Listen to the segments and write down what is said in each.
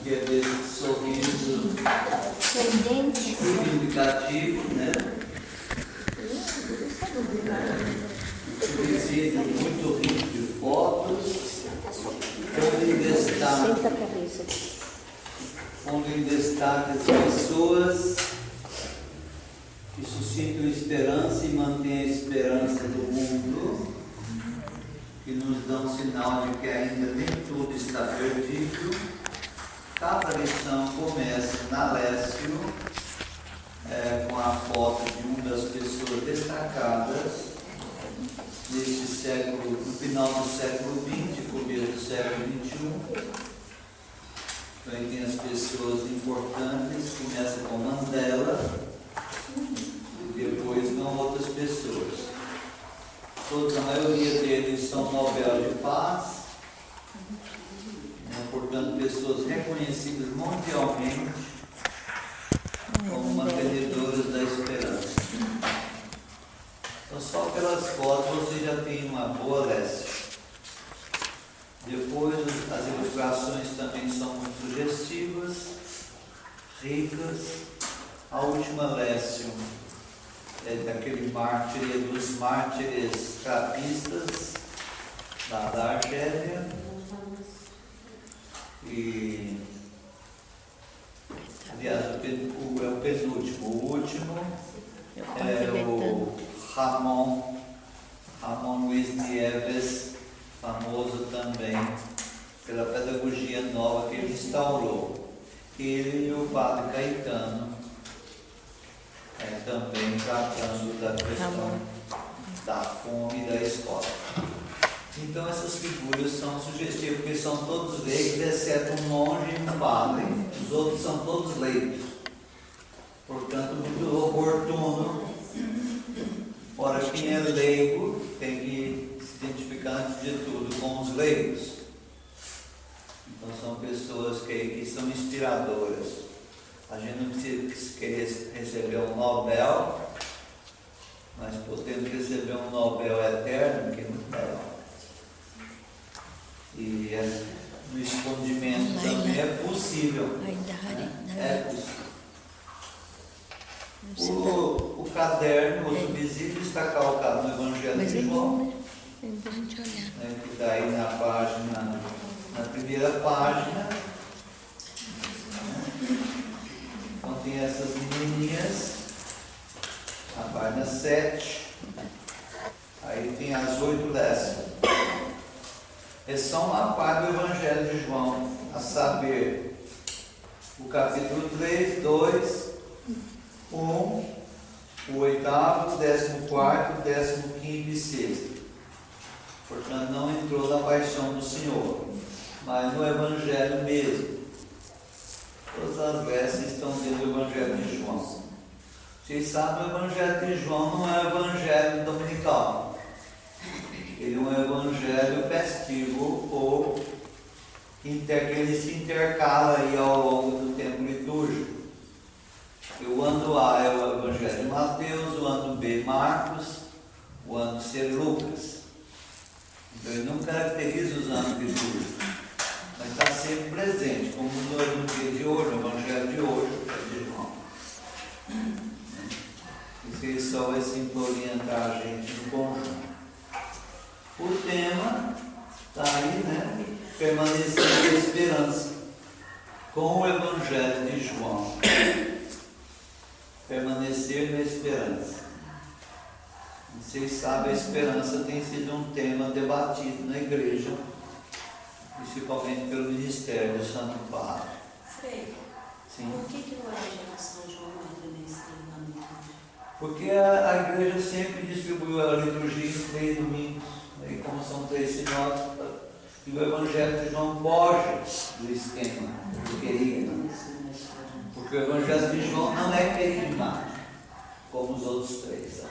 que é desse sorriso significativo, né? Visível, muito rico de fotos, pondo em destaque as pessoas que suscitam esperança e mantêm a esperança do mundo, que nos dão sinal de que ainda nem tudo está perdido. Cada lição começa na Lécio, com a foto de uma das pessoas destacadas neste século, no final do século XX, começo do século XXI. Então, aí tem as pessoas importantes, começa com Mandela e depois com outras pessoas. Todos, a maioria deles são Nobel de Paz, né? Portanto, pessoas reconhecidas mundialmente como mantenedoras da esperança. Então, só pelas fotos você já tem uma boa Lécio. Depois, as ilustrações também são muito sugestivas, ricas. A última Lécio é daquele mártir, dos mártires trapistas da Argélia. E, aliás, é o penúltimo. O último é o Ramon Luiz Nieves, famoso também pela pedagogia nova que ele instaurou. Ele e o padre Caetano, também tratando da questão da fome e da escola. Então essas figuras são sugestivas, porque são todos leigos, exceto um monge e um padre. Os outros são todos leigos. Portanto, muito oportuno. Ora, quem é leigo tem que se identificar antes de tudo com os leigos. Então são pessoas que são inspiradoras. A gente não precisa querer receber um Nobel, mas podemos receber um Nobel eterno, que é muito melhor. E no escondimento também é possível. É possível. O caderno, o subsídio, está calcado no Evangelho de João, que está aí na página, na primeira página. Então tem essas menininhas, na página 7. Aí tem as 8 Lécios. É só uma parte do Evangelho de João, a saber, o capítulo 3, 2, 1, o 8º, 14º, 15º e 6º. Portanto, não entrou na paixão do Senhor, mas no Evangelho mesmo. Todas as Lécias estão dentro do Evangelho de João. Vocês sabem, o Evangelho de João não é o Evangelho dominical. Ele é um Evangelho festivo ou que ele se intercala aí ao longo do tempo litúrgico. O ano A é o Evangelho de Mateus, o ano B Marcos, o ano C Lucas. Então ele não caracteriza os anos litúrgicos, mas está sempre presente, como no dia de hoje, o Evangelho de hoje, é de João. Esse só vai sempre orientar a gente no conjunto. O tema está aí, né? Permanecer na esperança. Com o Evangelho de João. Permanecer na esperança. Vocês sabem, a esperança tem sido um tema debatido na igreja, principalmente pelo ministério do Santo Padre. Frei, Sim. por que o Evangelho de São João entra nesse treinamento? Porque a igreja sempre distribuiu a liturgia em 3 domingos, né? Como são 3 sinóticos, e o Evangelho de João foge do esquema do querigma. Porque o Evangelho de João não é querigmático, como os outros 3 são.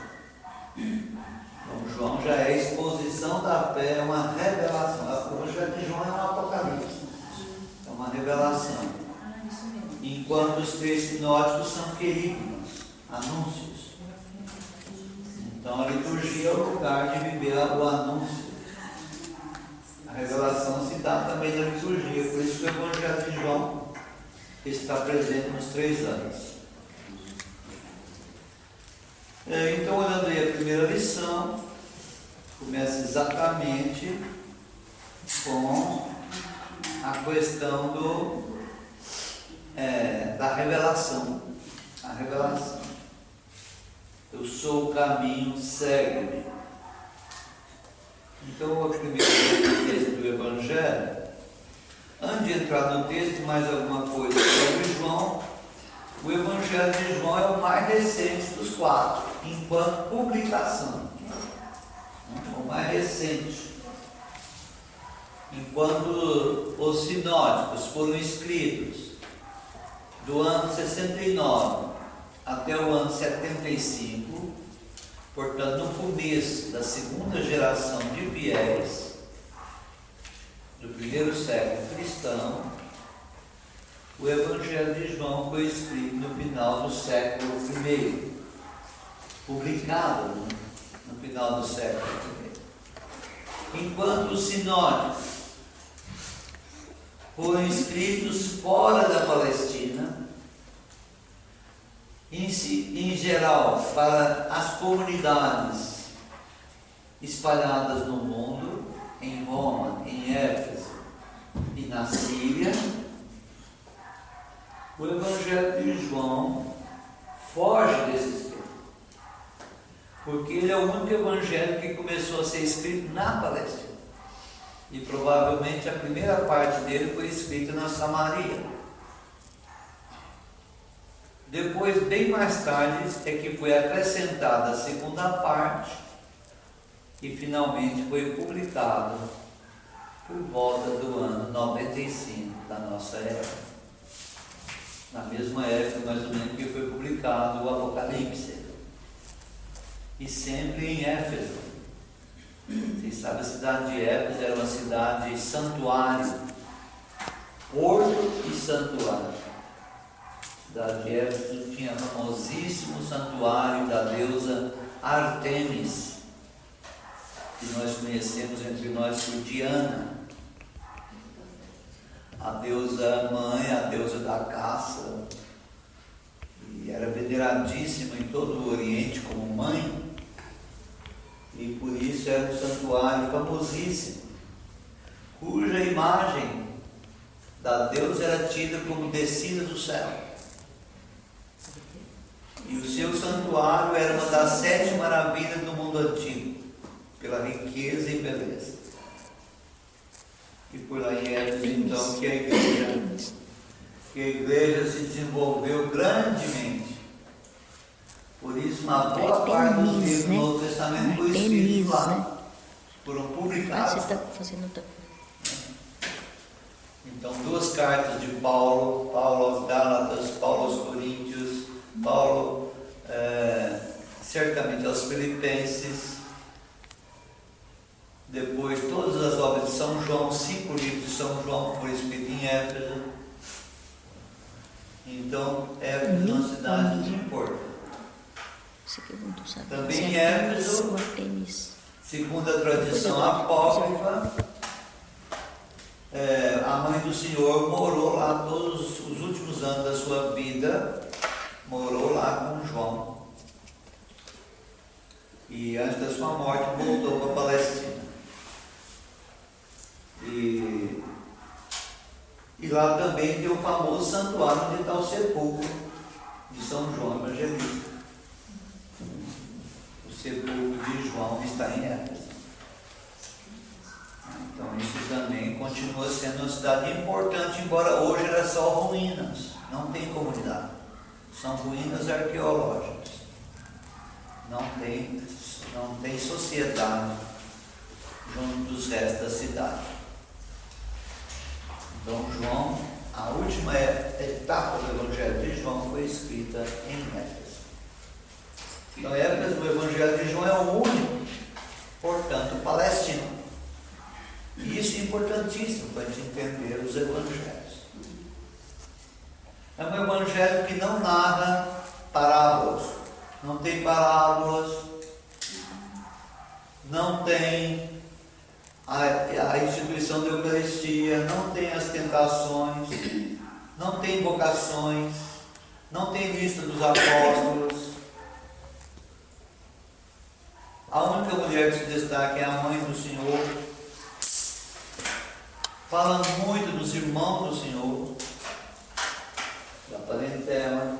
Então, João já é exposição da fé, é uma revelação. O Evangelho de João é um apocalipse, é uma revelação. Enquanto os 3 sinóticos são querigmas, anúncios. Então a liturgia é o lugar de viver o anúncio. A revelação se dá também na liturgia, por isso que o Evangelho de está presente nos 3 anos. Então, olhando aí a primeira lição, começa exatamente com a questão da revelação. A revelação. Eu sou o caminho, segue-me. Então, o primeiro texto do Evangelho, antes de entrar no texto, mais alguma coisa sobre João. O Evangelho de João é o mais recente dos 4, enquanto publicação. O mais recente. Enquanto os sinóticos foram escritos do ano 69 até o ano 75, portanto, no começo da segunda geração de fiéis, do primeiro século cristão, o Evangelho de João foi escrito no final do século I, publicado no final do século I. Enquanto os sinóticos foram escritos fora da Palestina, em geral para as comunidades espalhadas no mundo, em Roma, em Éfeso e na Síria, o Evangelho de João foge desse esquema, porque ele é o único evangelho que começou a ser escrito na Palestina, e provavelmente a primeira parte dele foi escrita na Samaria. Depois, bem mais tarde, é que foi acrescentada a segunda parte e finalmente foi publicado por volta do ano 95 da nossa época. Na mesma época, mais ou menos, que foi publicado o Apocalipse. E sempre em Éfeso. Vocês sabem, a cidade de Éfeso era uma cidade santuário. Porto e santuário. A cidade de Éfeso tinha o famosíssimo santuário da deusa Artemis, que nós conhecemos entre nós por Diana, a deusa mãe, a deusa da caça, e era veneradíssima em todo o Oriente como mãe, e por isso era um santuário famosíssimo, cuja imagem da deusa era tida como descida do céu. E o seu santuário era uma das 7 maravilhas do mundo antigo, pela riqueza e beleza. E por aí é então que a igreja se desenvolveu grandemente. Por isso, uma boa parte dos livros do Novo Testamento foi escrito lá. Foram publicados. Você está fazendo outra coisa. Então, 2 cartas de Paulo, Paulo aos Gálatas, Paulo aos Coríntios, Paulo certamente aos Filipenses, depois todas as obras de São João, 5 livros de São João foram escritos em Éfeso. Então, Éfeso é uma cidade importante. Também em Éfeso, segundo a tradição apócrifa, a mãe do Senhor morou lá todos os últimos anos da sua vida, morou lá com João. E antes da sua morte voltou para a Palestina. E lá também tem o famoso santuário onde está o sepulcro de São João Evangelista. O sepulcro de João está em Éfeso. Então isso também continua sendo uma cidade importante, embora hoje era só ruínas, não tem comunidade. São ruínas arqueológicas. Não tem sociedade junto dos restos da cidade. Então João, a última etapa do Evangelho de João foi escrita em Éfeso. Então Éfeso, o Evangelho de João é o único, portanto, palestino. E isso é importantíssimo para a gente entender os evangelhos. É um evangelho que não narra parábolas, não tem parábolas, não tem a instituição da Eucaristia, não tem as tentações, não tem vocações, não tem lista dos apóstolos. A única mulher que se destaca é a mãe do Senhor. Fala muito dos irmãos do Senhor, da parentela.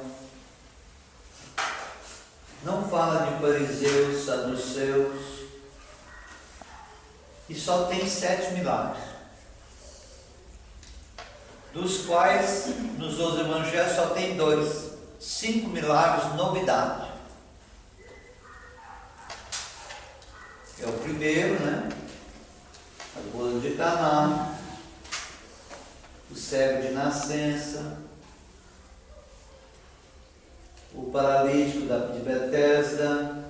Não fala de fariseus, saduceus. E só tem 7 milagres, dos quais nos outros evangelhos só tem 2. 5 milagres, novidade. É o primeiro, né? A boda de Caná, o cego de nascença, o paralítico de Betesda,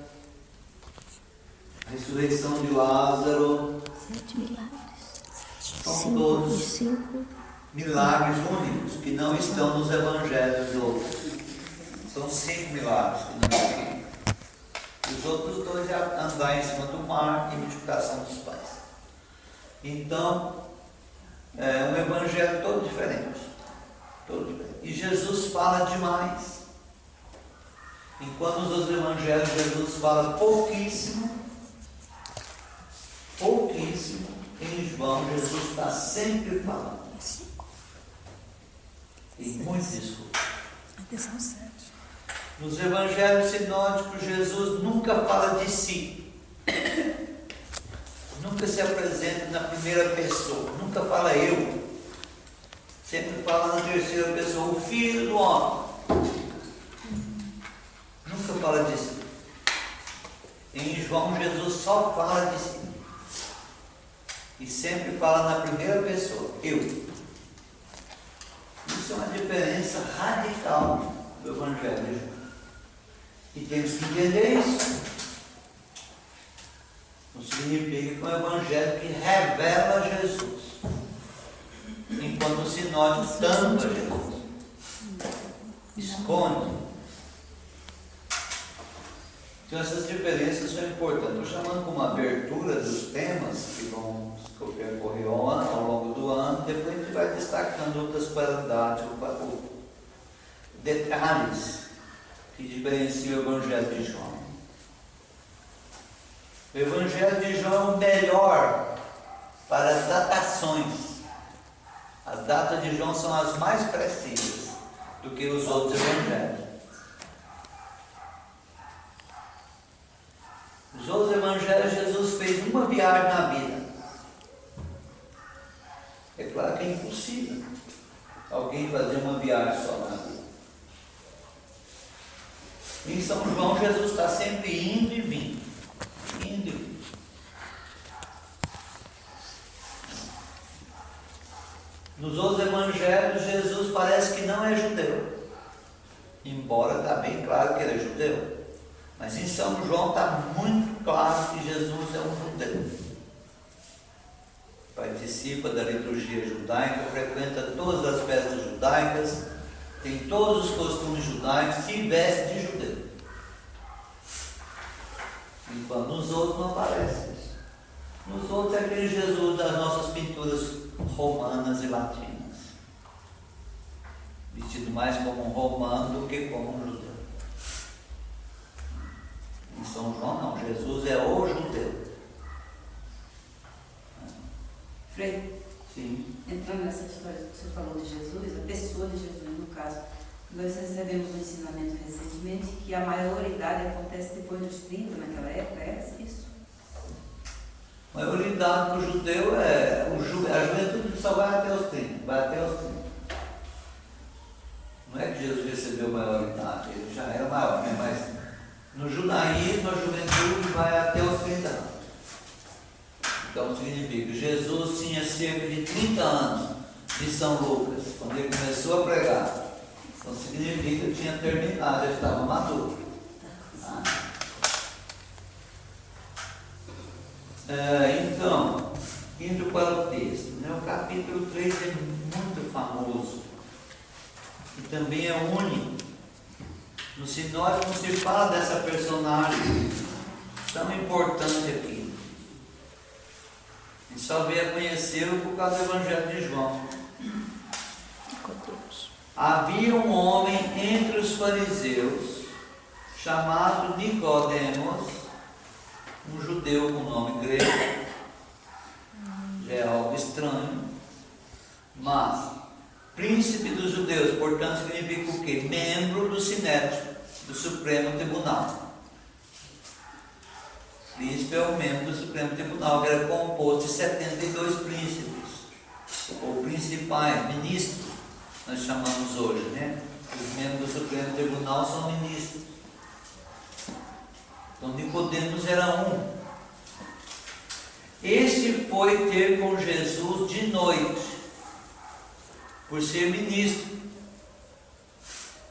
a ressurreição de Lázaro. 7 milagres. São todos 5. milagres únicos que não estão nos evangelhos outros. São 5 milagres que não estão. Os outros 2 é andar em cima do mar e multiplicação dos pães. Então, é um evangelho todo diferente. Todo diferente. E Jesus fala demais. Enquanto nos outros evangelhos Jesus fala pouquíssimo, em João Jesus está sempre falando. E muito discurso. Atenção 7. Nos evangelhos sinóticos, Jesus nunca fala de si. Nunca se apresenta na primeira pessoa. Nunca fala eu. Sempre fala na terceira pessoa, o Filho do Homem. Nunca fala de si. Em João, Jesus só fala de si. E sempre fala na primeira pessoa, eu. Isso é uma diferença radical do Evangelho de João. E temos que entender isso. Não significa que é um Evangelho que revela Jesus, enquanto o sinótico tampa Jesus, esconde. Então essas diferenças são importantes. Estou chamando como abertura dos temas que percorrer ao longo do ano. Depois a gente vai destacando outras qualidades, detalhes que diferenciam o Evangelho de João. O Evangelho de João é o melhor para as datações. As datas de João são as mais precisas do que os outros evangelhos. Os outros evangelhos, Jesus fez uma viagem na vida. É claro que é impossível alguém fazer uma viagem só na vida. Em São João, Jesus está sempre indo e vindo. Indo e vindo. Nos outros evangelhos, Jesus parece que não é judeu. Embora está bem claro que ele é judeu. Mas em São João está muito claro que Jesus é um judeu. Participa da liturgia judaica, frequenta todas as festas judaicas, tem todos os costumes judaicos, se veste de judeu. Enquanto nos outros não aparece isso. Nos outros é aquele Jesus das nossas pinturas romanas e latinas, vestido mais como um romano do que como um judeu. Em São João não, Jesus é o judeu. Frei, Sim. entrando nessa história que você falou de Jesus, a pessoa de Jesus no caso, nós recebemos um ensinamento recentemente que a maioridade acontece depois dos 30 naquela época, é isso? A maioridade para o judeu é a juventude só vai até os 30, vai até os 30. Não é que Jesus recebeu maioridade, ele já era maior, né? Mas no judaísmo a juventude vai até os 30 anos. Então significa que Jesus tinha cerca de 30 anos de São Lucas, quando ele começou a pregar. Então significa que tinha terminado, ele estava maduro. Então, indo para o texto, né? O capítulo 3 é muito famoso e também é único. No sinótico se fala dessa personagem tão importante aqui. A gente só veio a conhecê-lo por causa do Evangelho de João. Havia um homem entre os fariseus, chamado Nicodemos, um judeu com nome grego, já é algo estranho, mas príncipe dos judeus, portanto significa o quê? Membro do Sinédrio, do Supremo Tribunal. Príncipe é o membro do Supremo Tribunal, que era composto de 72 príncipes, ou principais, ministros, nós chamamos hoje, né? Os membros do Supremo Tribunal são ministros. Então Nicodemos era um. Este foi ter com Jesus de noite, por ser ministro.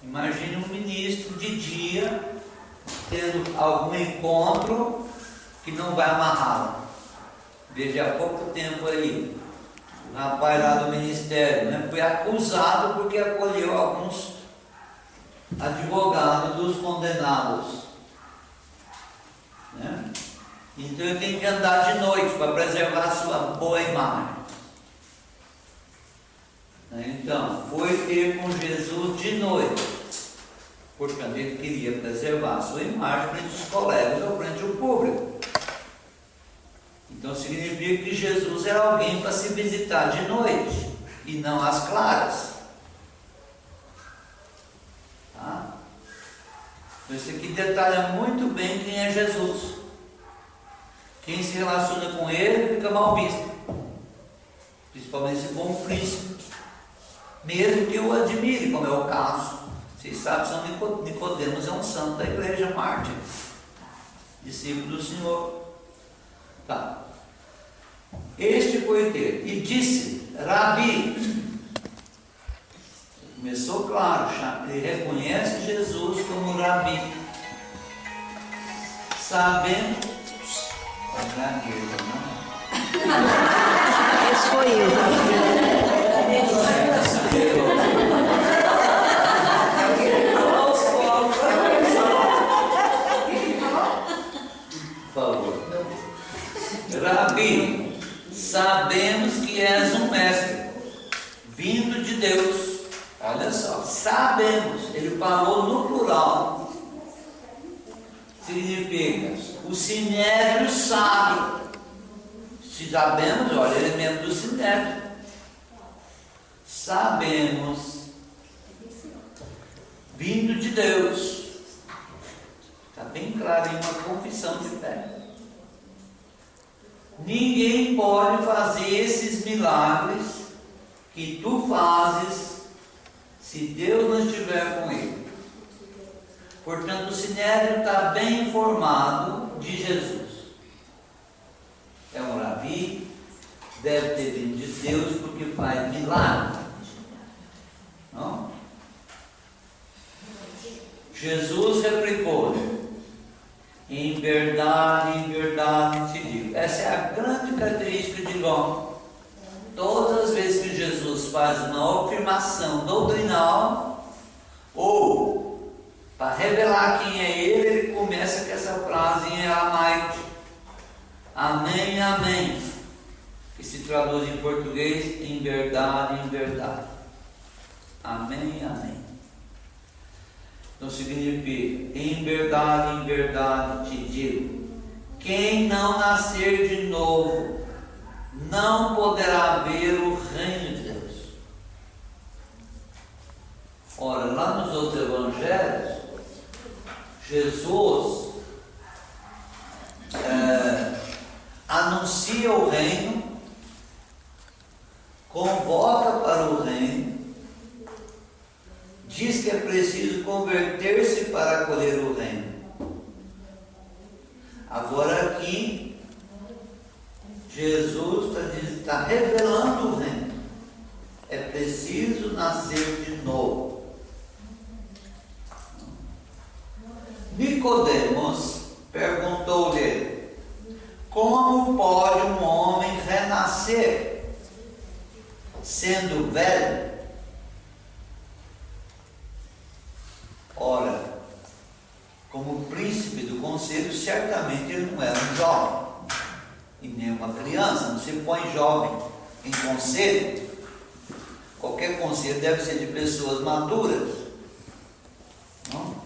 Imagine um ministro de dia tendo algum encontro que não vai amarrá-lo. Veja, há pouco tempo aí, o rapaz lá do ministério, né, foi acusado porque acolheu alguns advogados dos condenados. Né? Então ele tem que andar de noite para preservar a sua boa imagem. Então, foi ter com Jesus de noite, portanto ele queria preservar a sua imagem frente aos colegas ou frente ao público. Então significa que Jesus era alguém para se visitar de noite e não às claras. Tá? Então isso aqui detalha muito bem quem é Jesus. Quem se relaciona com ele fica mal visto, principalmente se for um príncipe, mesmo que o admire, como é o caso. Vocês sabem, São Nicodemos é um santo da igreja, mártir, discípulo do Senhor. Tá. Este foi ter e disse: Rabi. Começou claro, ele reconhece Jesus como Rabi, sabendo. Esse foi eu. Por favor. Rabi, sabemos que és um mestre vindo de Deus. Olha só, sabemos. Ele falou no plural. Significa, o Sinédrio sabe. Se sabemos, olha, ele é membro do Sinédrio. Sabemos, vindo de Deus. Está bem claro em uma confissão de fé. Ninguém pode fazer esses milagres que tu fazes se Deus não estiver com ele. Portanto, o Sinédrio está bem informado de Jesus. É um rabi, deve ter vindo de Deus porque faz milagre. Não? Jesus replicou: em verdade te digo. Essa é a grande característica de João. Todas as vezes que Jesus faz uma afirmação doutrinal, ou para revelar quem é ele começa com essa frase em aramaico: amém, amém, que se traduz em português em verdade, amém, amém. Então significa: em verdade te digo, quem não nascer de novo não poderá ver o reino de Deus. Ora, lá nos outros evangelhos, Jesus anuncia o reino, convoca para o reino, diz que é preciso converter-se para acolher o reino. Agora aqui, Jesus está revelando o reino. É preciso nascer de novo. Nicodemos perguntou-lhe: como pode um homem renascer sendo velho? Ora, como príncipe do conselho, certamente ele não era um jovem e nem uma criança. Não se põe jovem em conselho. qualquer conselho deve ser de pessoas maduras. Não?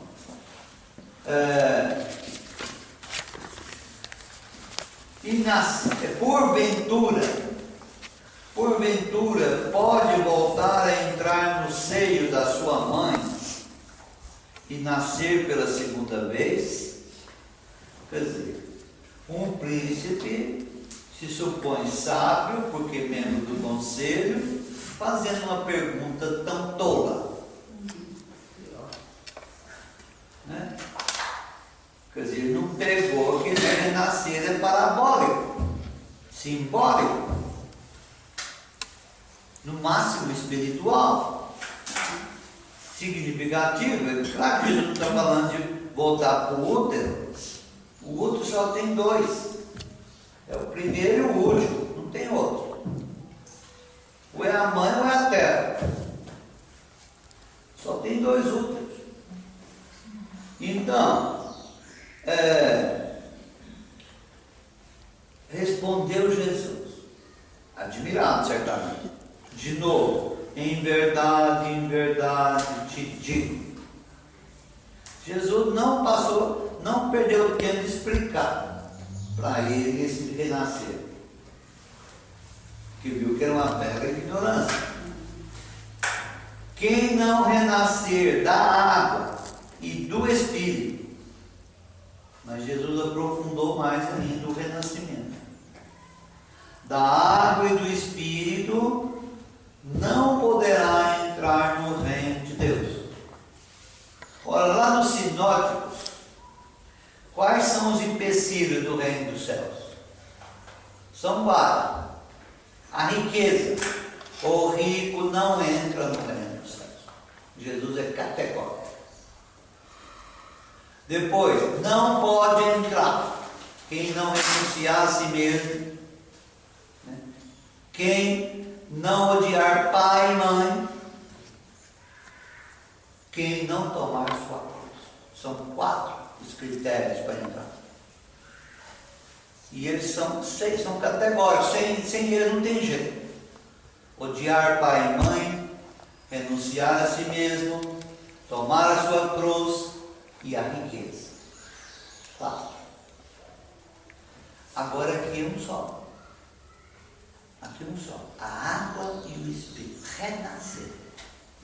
Porventura, pode voltar a entrar no seio da sua mãe e nascer pela segunda vez? Quer dizer, um príncipe se supõe sábio, porque é membro do conselho, fazendo uma pergunta tão tola. Né? Quer dizer, não pegou que renascer é parabólico, simbólico, no máximo espiritual, significativo. É claro que Jesus não está falando de voltar para o útero. O útero só tem dois. É o primeiro e o último, não tem outro. Ou é a mãe ou é a terra. Só tem dois úteros. Então, respondeu Jesus, admirado certamente, de novo: em verdade te digo. Jesus não perdeu tempo de explicar para ele esse renascer, que viu que era uma velha ignorância. Quem não renascer da água e do Espírito, mas Jesus aprofundou mais ainda o renascimento, da água e do Espírito, não poderá entrar no reino de Deus. Ora, lá nos sinóticos, quais são os empecilhos do reino dos céus? São vários. A riqueza. O rico não entra no reino dos céus. Jesus é categórico. Depois, não pode entrar quem não renunciar a si mesmo, né? Quem não odiar pai e mãe, quem não tomar sua cruz. São 4 os critérios para entrar. E eles são categóricos. Sem eles não tem jeito. Odiar pai e mãe, renunciar a si mesmo, tomar a sua cruz e a riqueza. 4. Agora aqui é um só. Aqui é um só. A água e o Espírito. Renascer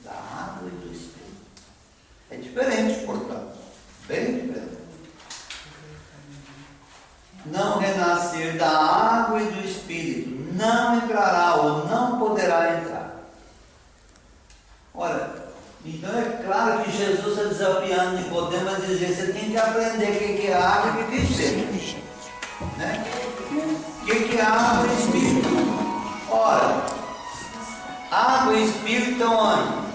da água e do Espírito. É diferente, portanto. Bem diferente. Não renascer da água e do Espírito, não entrará ou não poderá entrar. Ora, então é claro que Jesus está desafiando Nicodemo a dizer: você tem que aprender o que é água e o que é Espírito. Né? O que é água e Espírito? Ora, água e Espírito estão onde?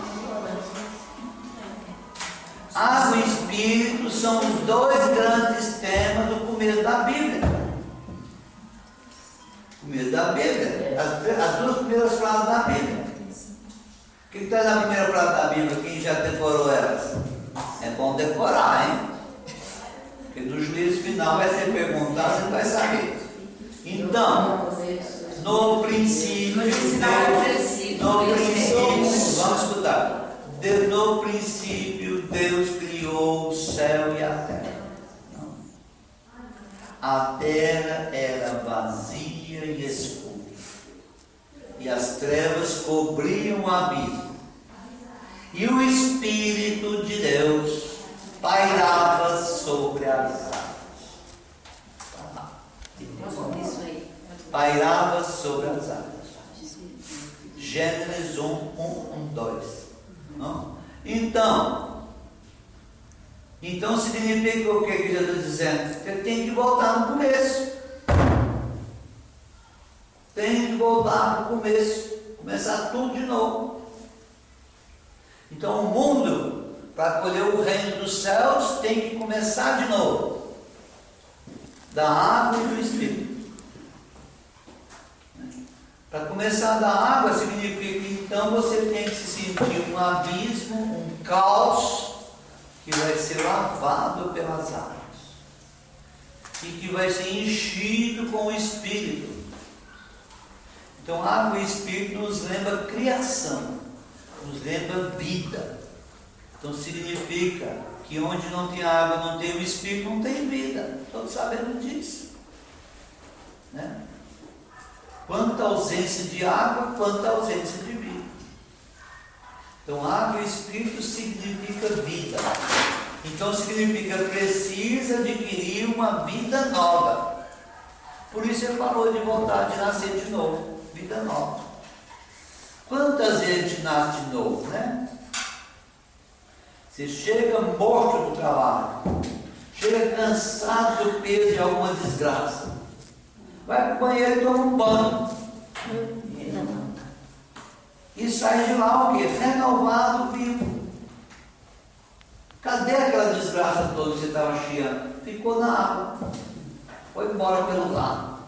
Água e Espírito são os 2 grandes temas do começo da Bíblia. Começo da Bíblia. As 2 primeiras frases da Bíblia. O que está na primeira frase da Bíblia? Quem já decorou elas? É bom decorar, hein? Porque no juízo final vai ser perguntado, você não vai saber. Então, no princípio, vamos escutar. No princípio, Deus criou o céu e a terra. Não. A terra era vazia e escura, e as trevas cobriam o abismo, e o Espírito de Deus pairava sobre as águas. Pairava sobre as águas. Gênesis 1, 2. Não? Então significa o que Jesus está dizendo? Você tem que voltar no começo. Tem que voltar para o começo. Começar tudo de novo. Então o mundo, para colher o reino dos céus, tem que começar de novo. Da água e do Espírito. Para começar da água significa que então você tem que se sentir um abismo, um caos, que vai ser lavado pelas águas e que vai ser enchido com o Espírito. Então água e Espírito nos lembra criação. nos lembra vida. Então significa que onde não tem água, não tem o Espírito, não tem vida. Todos sabemos disso, né? Quanta ausência de água, quanta ausência de vida. Então água e Espírito significa vida. Então significa precisa adquirir uma vida nova. Por isso ele falou de voltar, de nascer de novo. Vida nova. Quantas vezes a gente nasce de novo, né? Você chega morto do trabalho, chega cansado do peso de alguma desgraça, vai para o banheiro e toma um banho. E sai de lá o quê? Renovado, vivo. Cadê aquela desgraça toda que você estava chiando? Ficou na água. Foi embora pelo lado.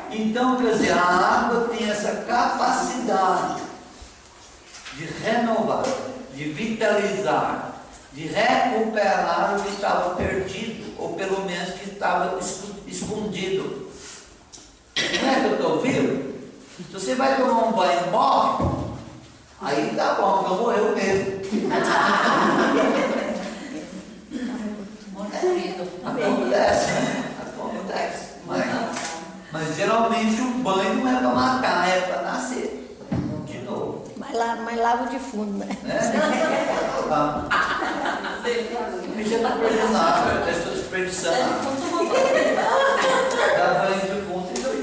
Então, quer dizer, a água tem essa capacidade de renovar, de vitalizar, de recuperar o que estava perdido, ou pelo menos que estava escondido. Não é que eu estou ouvindo? Se você vai tomar um banho e morre, aí tá bom, então morreu mesmo. Acontece. Mas geralmente o banho não é para matar, é para nascer de novo. Mas lava o defunto, né? O bicho está perdendo nada, estou desperdiçando água. Dá banho de fundo e eu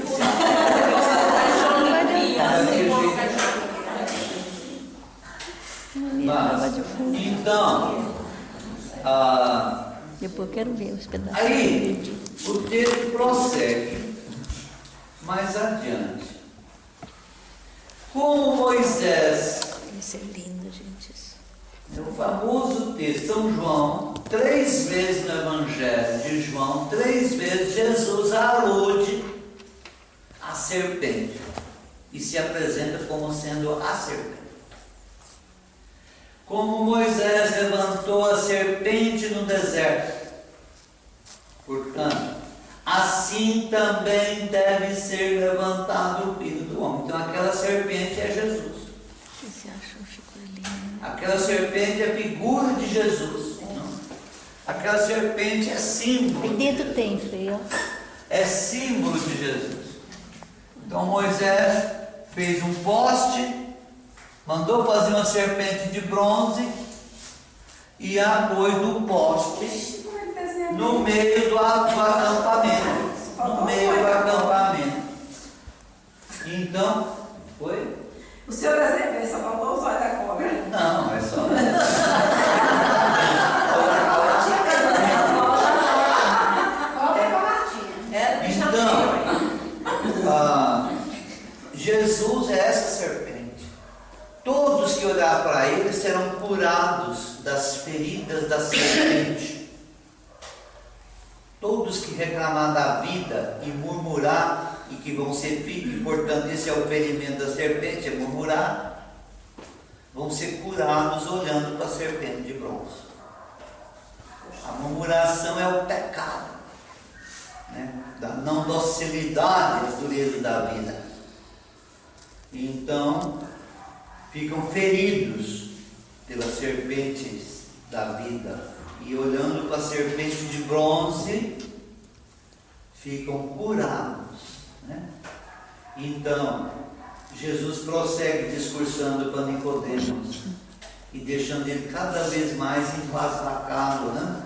então, depois eu quero ver os pedaços. aí o texto prossegue mais adiante. Como Moisés, Isso é lindo, gente. Isso. é o famoso texto, São João, 3 vezes no Evangelho de João, 3 vezes Jesus alude à serpente e se apresenta como sendo a serpente. Como Moisés levantou a serpente no deserto, portanto, assim também deve ser levantado o Filho do Homem. Então aquela serpente é Jesus. Você acha uma figura linda? Aquela serpente é figura de Jesus. Não? Aquela serpente é símbolo. Aí dentro tem, feio. É símbolo de Jesus. Então Moisés fez um poste, mandou fazer uma serpente de bronze e a pôs no poste no meio do acampamento. No meio do acampamento. Então, foi? O senhor desenhou, só faltou os olhos da cobra. Não, é só. Então, Jesus é essa serpente. Todos que olhar para ele serão curados das feridas da serpente. Todos que reclamar da vida e murmurar, e que vão ser filhos, portanto, esse é o ferimento da serpente, é murmurar, vão ser curados olhando para a serpente de bronze. A murmuração é o pecado, né? Da não docilidade, a dureza da vida. Então, ficam feridos pelas serpentes da vida. E olhando para a serpente de bronze, ficam curados, né? Então, Jesus prossegue discursando para Nicodemos e deixando ele cada vez mais embasbacado, né?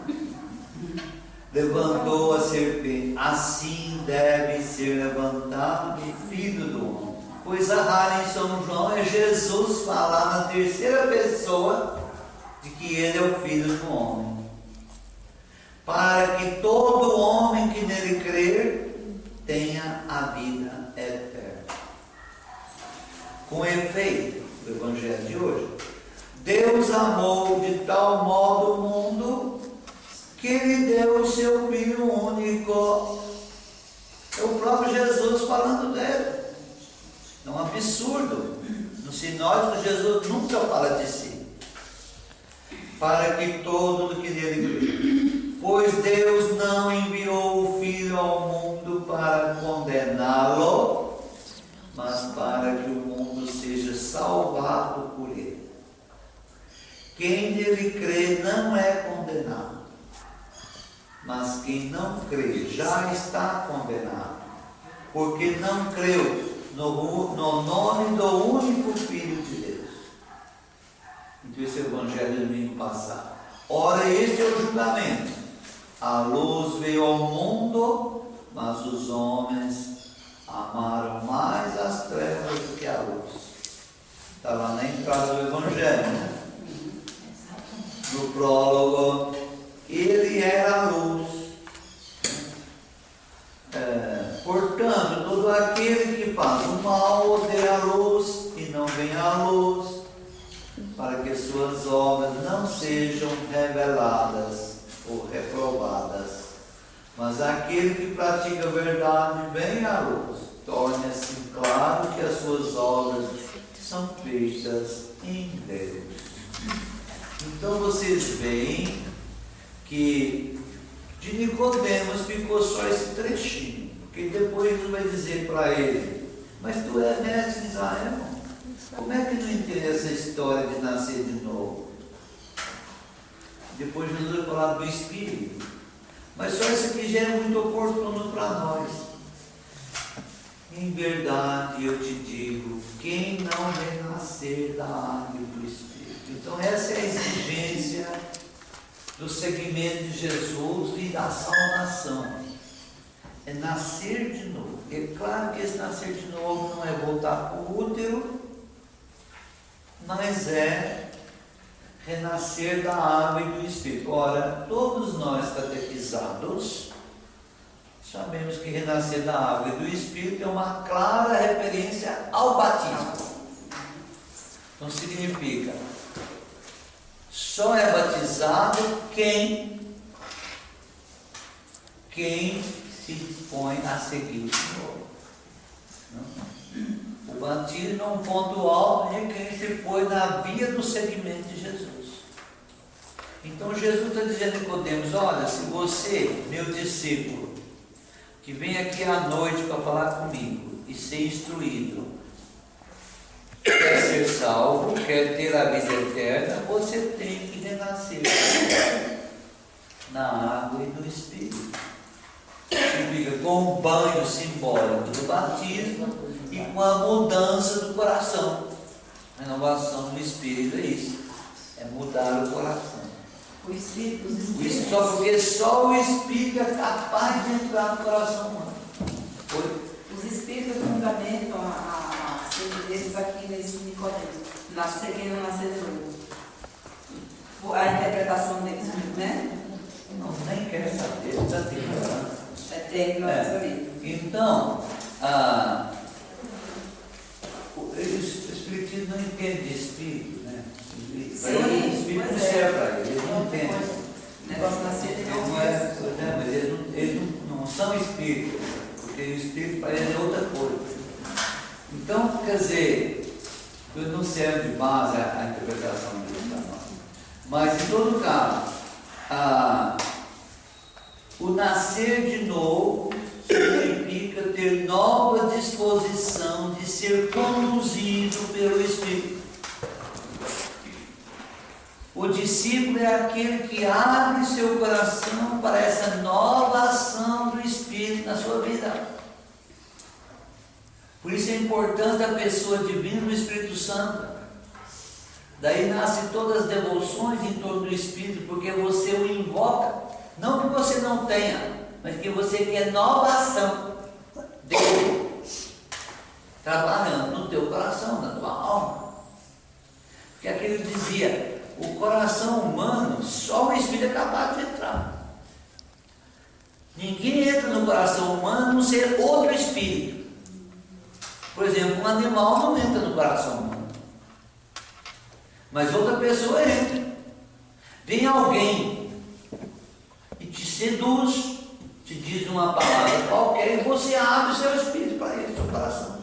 Levantou a serpente, assim deve ser levantado o Filho do Homem. Coisa rara em São João é Jesus falar na terceira pessoa de que ele é o Filho do Homem, para que todo homem que nele crer tenha a vida eterna. Com efeito, o Evangelho de hoje, Deus amou de tal modo o mundo que ele deu o seu Filho único. É o próprio Jesus falando dele. É um absurdo. No sinótico, Jesus nunca fala de si. Para que todo mundo que nele crê. Pois Deus não enviou o Filho ao mundo para condená-lo, mas para que o mundo seja salvado por ele. Quem nele crê não é condenado, mas quem não crê já está condenado, porque não creu no nome do único Filho de Deus. Então esse é o Evangelho do domingo passado. Ora, este é o julgamento. A luz veio ao mundo, mas os homens amaram mais as trevas do que a luz. Está lá na entrada do Evangelho, né? No prólogo, ele era a luz. Portanto, todo aquele que faz o mal odeia a luz e não vem à luz, para que suas obras não sejam reveladas ou reprovadas. Mas aquele que pratica a verdade vem à luz, torna-se claro que as suas obras são feitas em Deus. Então vocês veem que de Nicodemos ficou só esse trechinho, porque depois Jesus vai dizer para ele: mas tu és mestre de Israel, como é que não entende essa história de nascer de novo? Depois Jesus vai falar do Espírito, mas só isso aqui já é muito oportuno para nós. Em verdade eu te digo, quem não renascer da água e do Espírito. Então essa é a exigência do seguimento de Jesus e da salvação. É nascer de novo. É claro que esse nascer de novo não é voltar para o útero, mas é renascer da água e do Espírito. Ora, todos nós catequizados sabemos que renascer da água e do Espírito é uma clara referência ao batismo. Então significa, só é batizado quem se dispõe a seguir o Senhor. O batismo é um ponto alto de quem se põe na via do seguimento de Jesus. Então Jesus está dizendo a Nicodemos: olha, se você, meu discípulo, que vem aqui à noite para falar comigo e ser instruído, quer ser salvo, quer ter a vida eterna, você tem que renascer na água e no Espírito. Significa com o banho simbólico do batismo e com a mudança do coração. A renovação do Espírito é isso, é mudar o coração. O Espírito, os Isso Espíritos. só porque só o Espírito é capaz de entrar no coração humano. Os Espíritos fundamentam a sede deles aqui nesse Nicodemos. Nascer quem não nascer de novo. A interpretação deles, né? Não, nem quer saber, está tendo. É termo, Então, o Espiritismo não entende de Espírito, né? O Espírito não serve para ele, eles não entendem. O negócio nascer de novo. Mas eles não são espíritos, porque o Espírito para eles é outra coisa. Então, quer dizer, não serve de base a interpretação deles para nós. Mas, em todo caso, o nascer de novo significa ter nova disposição de ser conduzido pelo Espírito. O discípulo é aquele que abre seu coração para essa nova ação do Espírito na sua vida. Por isso a importância da pessoa divina do Espírito Santo. Daí nascem todas as devoções em torno do Espírito, porque você o invoca. Não que você não tenha, mas que você quer nova ação dele, trabalhando no teu coração, na tua alma. Porque aquele dizia, o coração humano, só o Espírito é capaz de entrar. Ninguém entra no coração humano a não ser outro Espírito. Por exemplo, um animal não entra no coração humano, mas outra pessoa entra. Vem alguém e te seduz, te diz uma palavra qualquer, e você abre o seu espírito para ele, seu coração.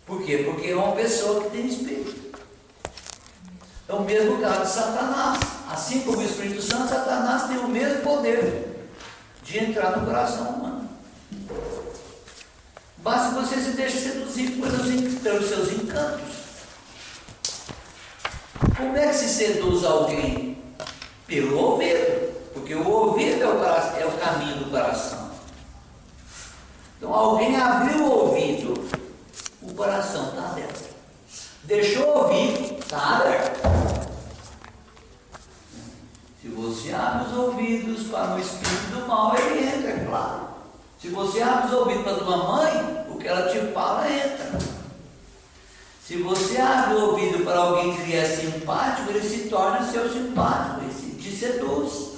Por quê? Porque é uma pessoa que tem espírito. É o mesmo caso de Satanás. Assim como o Espírito Santo, Satanás tem o mesmo poder de entrar no coração humano. Basta você se deixar seduzir pelos seus encantos. Como é que se seduz alguém? Pelo ouvido, porque o ouvido é o caminho do coração. Então alguém abriu o ouvido, o coração está aberto. Deixou ouvir, está aberto. Se você abre os ouvidos para o espírito do mal, ele entra, é claro. Se você abre os ouvidos para a tua mãe, o que ela te fala entra. Se você abre o ouvido para alguém que lhe é simpático, ele se torna seu simpático, ele te seduz.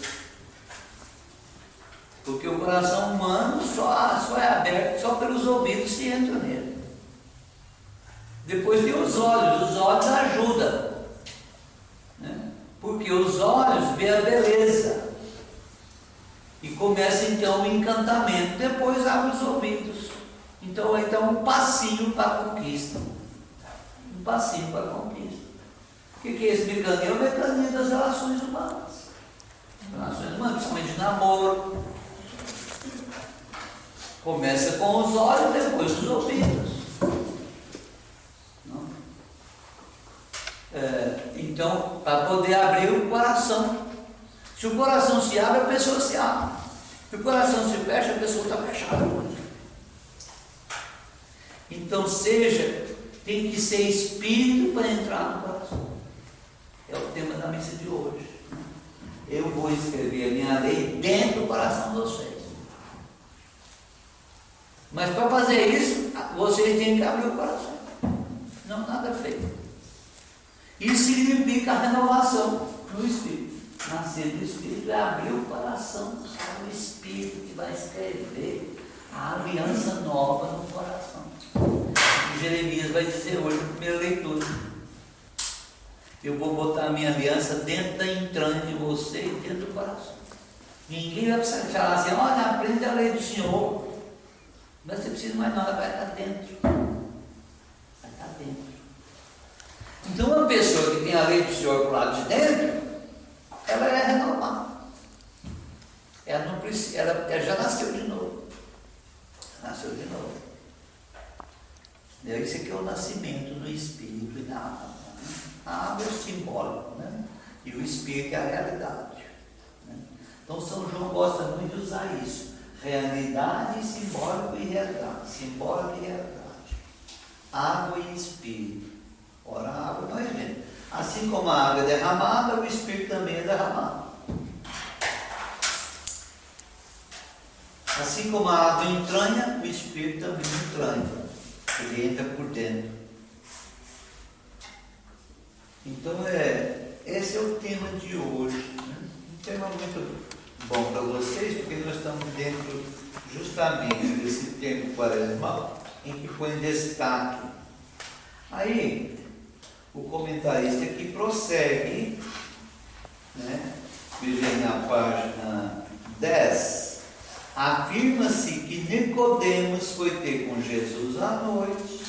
Porque o coração humano só é aberto, só pelos ouvidos se entra nele. Depois tem os olhos ajudam. Né? Porque os olhos vê a beleza. E começa então o encantamento, depois abre os ouvidos. Então um passinho para a conquista. Um passinho para a conquista. O que é esse mecanismo? É o mecanismo das relações humanas. Relações humanas, principalmente de namoro. Começa com os olhos, depois os ouvidos. Não? Então, para poder abrir o coração. Se o coração se abre, a pessoa se abre. Se o coração se fecha, a pessoa está fechada. Então, tem que ser espírito para entrar no coração. É o tema da missa de hoje. Eu vou escrever a minha lei dentro do coração de vocês. Mas para fazer isso, vocês têm que abrir o coração. Não nada feito. Isso significa a renovação no espírito. Nascer do espírito é abrir o coração para o espírito que vai escrever a aliança nova no coração. O Jeremias vai dizer hoje na primeira leitura: eu vou botar a minha aliança dentro da entranha de vocês, dentro do coração. Ninguém vai precisar falar assim: olha, aprende a lei do Senhor. Mas você precisa mais nada, vai estar dentro. Vai estar dentro. Então, uma pessoa que tem a lei do Senhor para o lado de dentro, ela é renovada. Ela não precisa, ela já nasceu de novo. Nasceu de novo. E isso aqui é o nascimento do Espírito e da água. A água é o simbólico, né? E o Espírito é a realidade. Né? Então São João gosta muito de usar isso. Realidade, simbólico e realidade. Simbólico e realidade. Água e Espírito. Ora, a água não é mesmo. Assim como a água é derramada, o Espírito também é derramado. Assim como a água entranha, o Espírito também entranha. Ele entra por dentro. Então, esse é o tema de hoje. Né? Um tema muito bom para vocês, porque nós estamos dentro justamente desse tempo quaresmal em que põe destaque. Aí, o comentarista aqui prossegue, né? Veja na página 10, afirma-se que Nicodemos foi ter com Jesus à noite,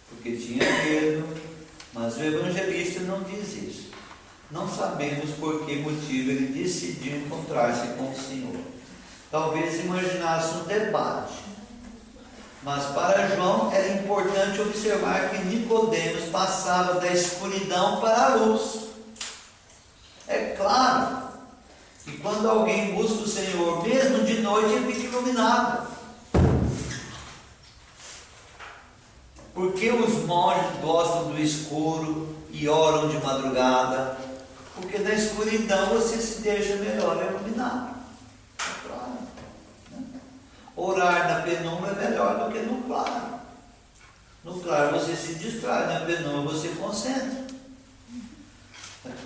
porque tinha medo, mas o evangelista não diz isso. Não sabemos por que motivo ele decidiu encontrar-se com o Senhor. Talvez imaginasse um debate. Mas para João era importante observar que Nicodemos passava da escuridão para a luz. É claro que quando alguém busca o Senhor, mesmo de noite, ele fica iluminado. Porque os monges gostam do escuro e oram de madrugada? Porque na escuridão você se deixa melhor iluminado. É claro. Né? Orar na penumbra é melhor do que no claro. No claro você se distrai, na penumbra você concentra.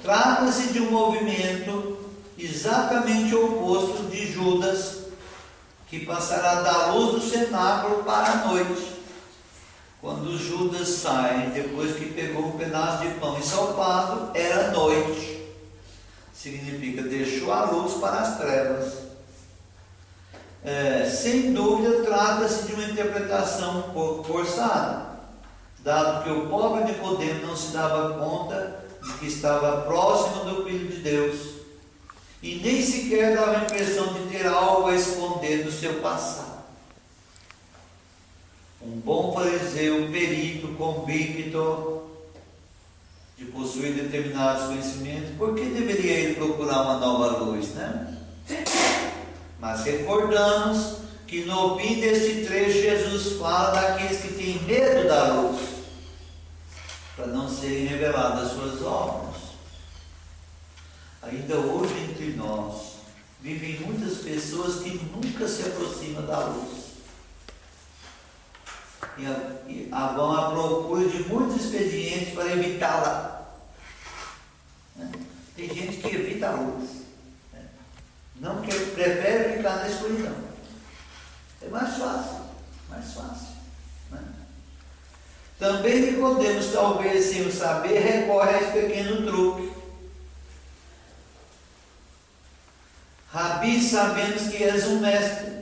Trata-se de um movimento exatamente oposto de Judas, que passará da luz do cenáculo para a noite. Quando Judas sai, depois que pegou um pedaço de pão ensopado, era noite. Significa, deixou a luz para as trevas. Sem dúvida, trata-se de uma interpretação um pouco forçada, dado que o pobre Nicodemo não se dava conta de que estava próximo do Filho de Deus, e nem sequer dava a impressão de ter algo a esconder do seu passado. um bom fariseu, perito, convicto de possuir determinados conhecimentos, por que deveria ele procurar uma nova luz, né? Mas recordamos que no fim deste trecho Jesus fala daqueles que têm medo da luz, para não serem reveladas as suas obras. Ainda hoje entre nós vivem muitas pessoas que nunca se aproximam da luz e vão à procura de muitos expedientes para evitá-la. Tem gente que evita a luz, não quer, prefere ficar na escuridão. É mais fácil, né? Também Nicodemos, talvez sem o saber, recorre a esse pequeno truque. Rabi, sabemos que és um mestre.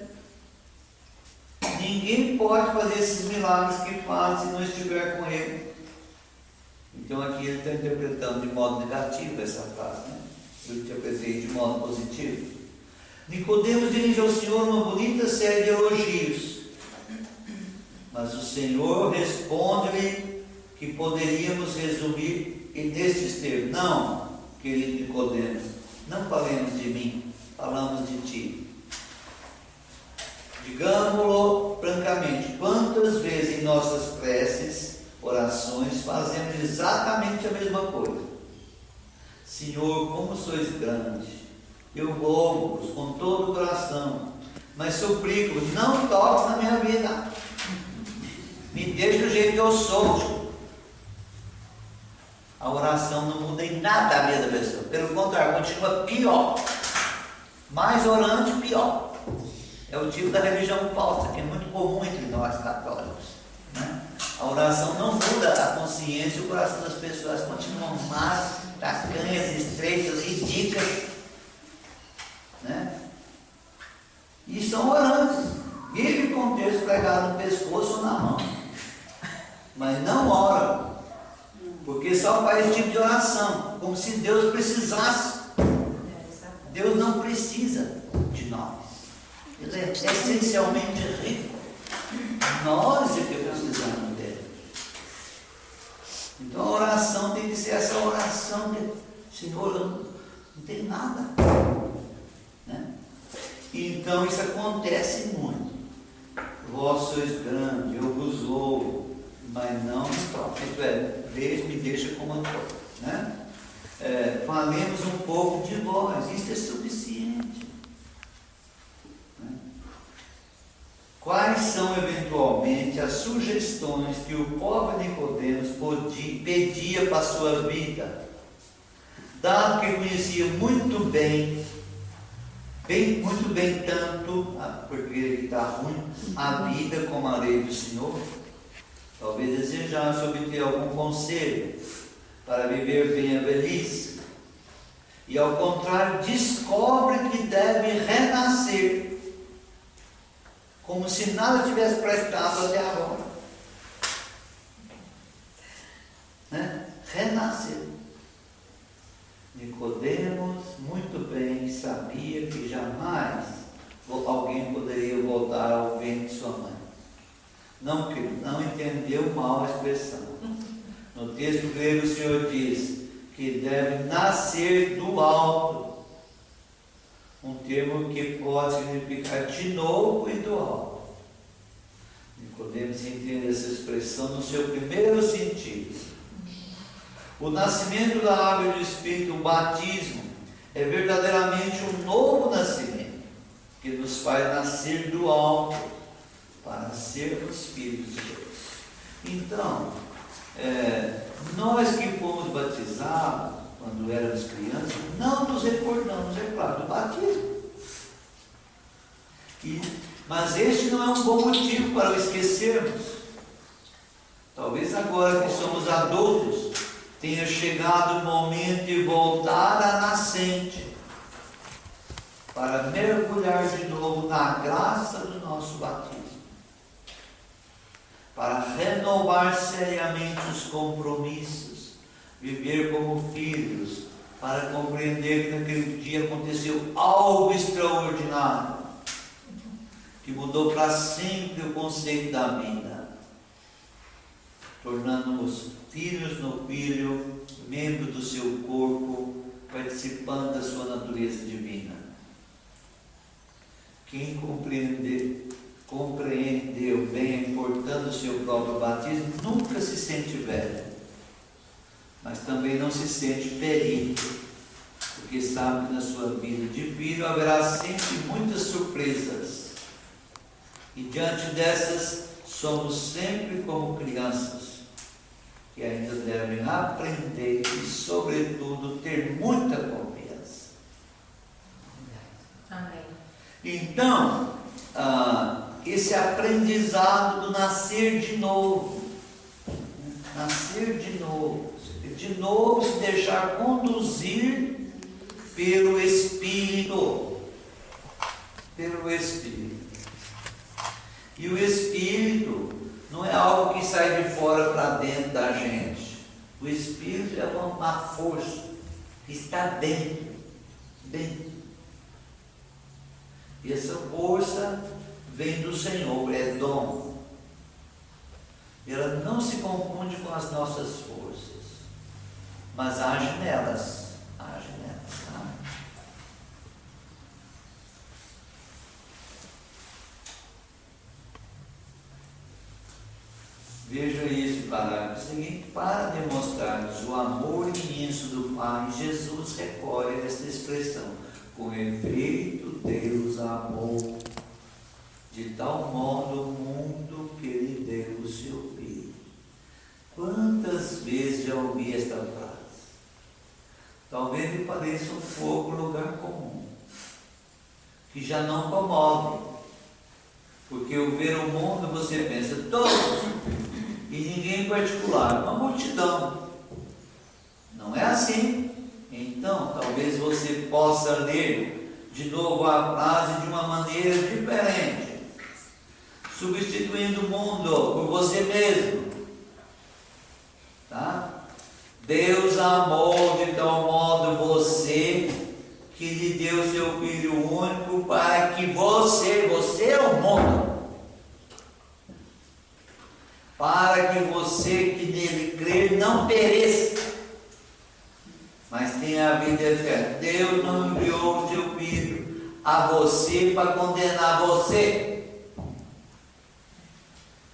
Ninguém pode fazer esses milagres que faz se não estiver com ele. Então aqui ele está interpretando de modo negativo essa frase, né? Eu interpretei de modo positivo. Nicodemos dirige ao Senhor uma bonita série de elogios, mas o Senhor responde-lhe que poderíamos resumir nestes termos: não, querido Nicodemos, não falemos de mim, falamos de ti. Digamos-lo francamente, quantas vezes em nossas preces, orações, fazemos exatamente a mesma coisa? Senhor, como sois grande, eu louvo-vos com todo o coração, mas suplico-vos, não toques na minha vida, me deixe do jeito que eu sou. A oração não muda em nada a vida da pessoa, pelo contrário, continua pior, mais orante, pior. É o tipo da religião falsa, que é muito comum entre nós católicos, né? A oração não muda a consciência e o coração das pessoas continuam más, tacanhas, estreitas, ridículas, né? E são orantes, vivem com o texto pregado no pescoço ou na mão, mas não oram, porque só faz esse tipo de oração, como se Deus precisasse. Deus não precisa de nós. Ele é essencialmente rico. Nós é que precisamos dele. Então a oração tem que ser essa oração que, Senhor, eu não tenho nada, né? Então isso acontece muito. Vós sois grande, eu vos louvo, mas não me toque. Isto é, me deixa como eu estou, né? Falemos um pouco de vós, isso é suficiente. Quais são eventualmente as sugestões que o pobre Nicodemos pedia para a sua vida, dado que conhecia muito bem tanto, porque ele está ruim, a vida como a lei do Senhor? Talvez desejasse obter algum conselho para viver bem a velhice, e ao contrário descobre que deve renascer, como se nada tivesse prestado até agora, né? Renascer. Nicodemos muito bem sabia que jamais alguém poderia voltar ao ventre de sua mãe. Não entendeu mal a expressão. No texto grego o Senhor diz que deve nascer do alto, um termo que pode significar de novo e do alto. Nicodemos entende essa expressão no seu primeiro sentido. O nascimento da água e do Espírito, o batismo, é verdadeiramente um novo nascimento, que nos faz nascer do alto, para sermos filhos de Deus. Então, nós que fomos batizados, quando éramos crianças, não nos recordamos, é claro, do batismo. Mas este não é um bom motivo para o esquecermos. Talvez agora que somos adultos, tenha chegado o momento de voltar à nascente, para mergulhar de novo na graça do nosso batismo, para renovar seriamente os compromissos, viver como filhos, para compreender que naquele dia aconteceu algo extraordinário, que mudou para sempre o conceito da vida. tornando-nos filhos no Filho, membro do seu corpo, participando da sua natureza divina. Quem compreendeu bem a importância do seu próprio batismo nunca se sente velho, mas também não se sente ferido, porque sabe que na sua vida de filho haverá sempre muitas surpresas, e diante dessas somos sempre como crianças, que ainda devem aprender e, sobretudo, ter muita confiança. Amém. Então, esse aprendizado do nascer de novo, de novo se deixar conduzir pelo Espírito, e o Espírito não é algo que sai de fora para dentro da gente. O Espírito é uma força que está dentro. E essa força vem do Senhor, é dom. Ela não se confunde com as nossas forças, mas age nelas. Tá? Veja isso, parágrafo seguinte. Para demonstrarmos o amor imenso do Pai, Jesus recorre a esta expressão: com efeito, Deus amou de tal modo o mundo que Ele deu o seu Filho. Quantas vezes já ouvi esta frase? Talvez lhe pareça um pouco lugar comum, que já não comove, porque ao ver o mundo você pensa todos, e ninguém em particular, uma multidão. Não é assim. Então, talvez você possa ler de novo a frase de uma maneira diferente, substituindo o mundo por você mesmo. Tá? Deus amou de tal modo você que lhe deu seu Filho único para que você é o mundo, para que você que nele crer não pereça, mas tenha a vida eterna. Deus não enviou o seu Filho a você para condenar você,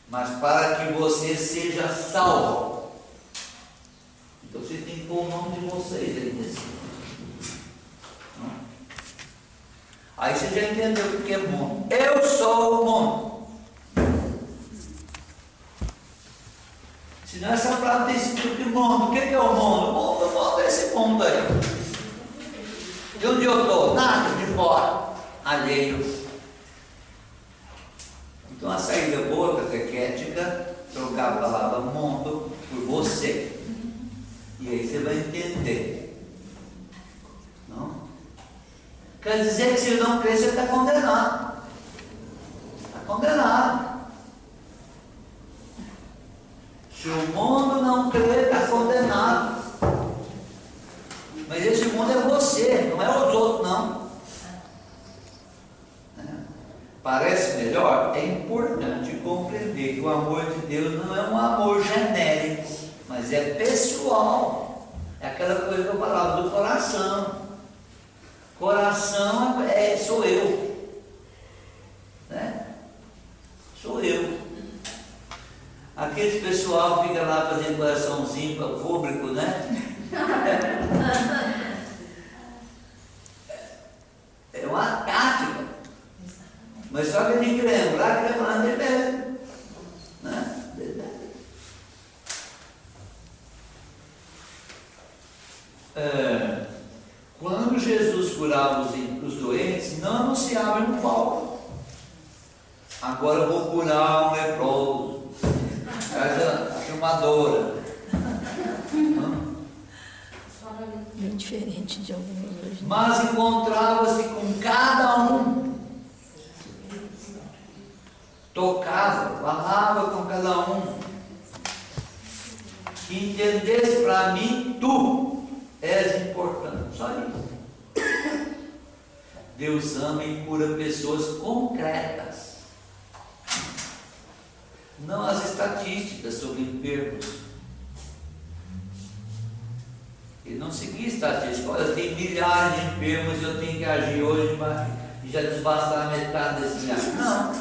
mas para que você seja salvo. Então você tem que pôr o nome de vocês aí nesse mundo. Aí você já entendeu o que é mundo. Eu sou o mundo. Se não, essa frase tem esse tipo de mundo. O que é o mundo? O mundo é esse mundo aí. De onde eu estou? Nada, de fora, alheio. Então a saída boa, catequética, trocar a palavra mundo por você. E aí você vai entender. Não? Quer dizer que se não crer, você está condenado. Está condenado. Se o mundo não crer, está condenado. Mas esse mundo é você, não é os outros, não. Parece melhor? É importante compreender que o amor de Deus não é um amor genérico, mas é pessoal. É aquela coisa que eu falava do coração. Coração sou eu. Né? Sou eu. Aqueles pessoal que fica lá fazendo coraçãozinho para o público, né? É uma tática. Mas só que tem que lembrar que é falando de mesmo. Né? Quando Jesus curava os doentes, não anunciava no palco: agora eu vou curar um leproso. A filmadora. Bem diferente de alguns hoje. Mas encontrava-se com cada um. Tocava, falava com cada um. Que entendesse para mim, tu és importante. Só isso. Deus ama e cura pessoas concretas. não as estatísticas sobre enfermos. Ele não seguia estatística. Olha, tem milhares de enfermos e eu tenho que agir hoje para já desbastar metade desses milhares. Não.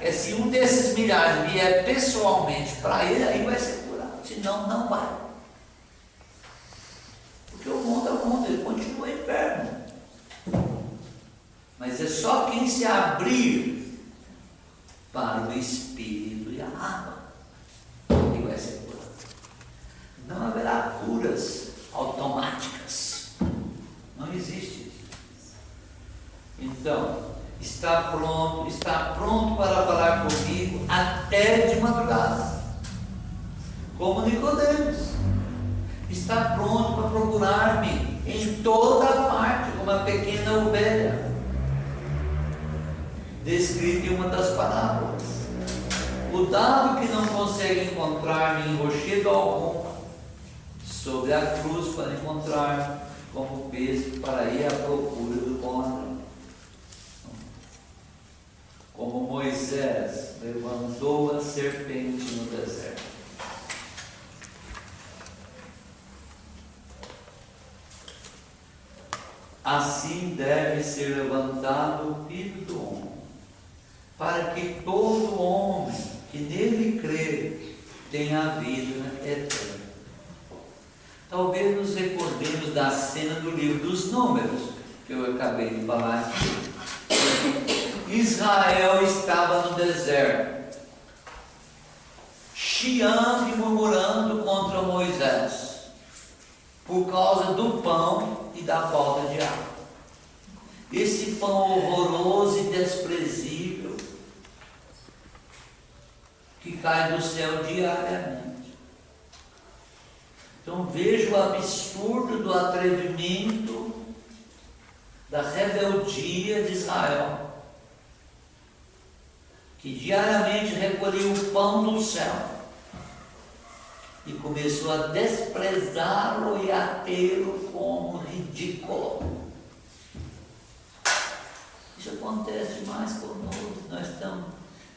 É se um desses milhares vier pessoalmente para ele, aí vai ser curado. Senão, não vai. Porque o mundo é o mundo, ele continua enfermo. Mas é só quem se abrir para o Espírito e a água que vai ser curado. Não haverá curas automáticas. Não existe isso. Então, está pronto para falar comigo até de madrugada. Como Nicodemos. Está pronto para procurar-me em toda parte, como a pequena ovelha, descrito em uma das parábolas. O dado que não consegue encontrar-me em rochedo algum, sobre a cruz para encontrar como peso para ir à procura do bom ladrão. Como Moisés levantou a serpente no deserto. Assim deve ser levantado o Filho do Homem, para que todo homem que nele crê tenha vida eterna. Talvez nos recordemos da cena do livro dos Números, que eu acabei de falar aqui. Israel estava no deserto, chiando e murmurando contra Moisés, por causa do pão e da falta de água. Esse pão horroroso e desprezível, que cai do céu diariamente. Então veja o absurdo do atrevimento, da rebeldia de Israel, que diariamente recolhia o pão do céu e começou a desprezá-lo e a tê-lo como ridículo. Isso acontece demais conosco. Nós estamos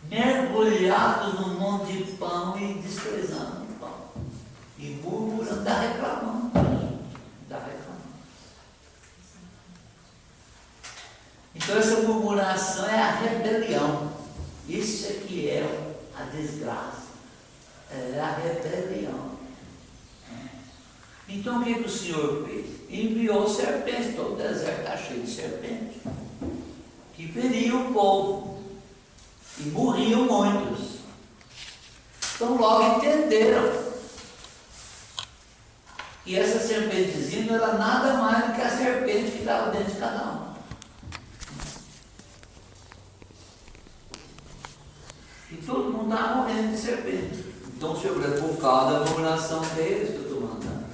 mergulhados num monte de pão e desprezando o pão. E murmurando, está reclamando. Está reclamando. Então essa murmuração é a rebelião. Isso aqui é a desgraça. É a rebelião. Então o que o Senhor fez? Enviou serpentes. Todo o deserto está cheio de serpentes, que feriam o povo e morriam muitos. Então logo entenderam que essa serpentezinha não era nada mais do que a serpente que estava dentro de cada um. E todo mundo estava morrendo de serpente. Então o Senhor, é por causa da abominação deles que eu estou mandando.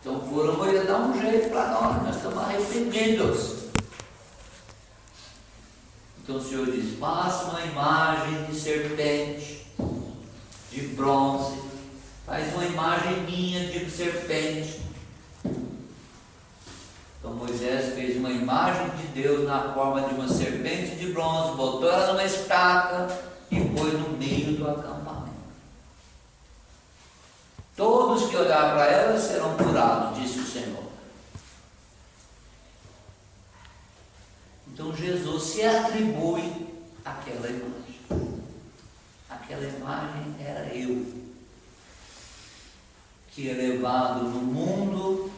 Então foram ele dar um jeito para nós estamos arrependidos. Então o Senhor diz: faça uma imagem de serpente, de bronze, faz uma imagem minha de serpente. Então Moisés fez uma imagem de Deus na forma de uma serpente de bronze, botou ela numa estaca e pôs no meio do acampamento. Todos que olhar para ela serão curados, disse o Senhor. Então Jesus se atribui àquela imagem. Aquela imagem era eu, que é levado no mundo,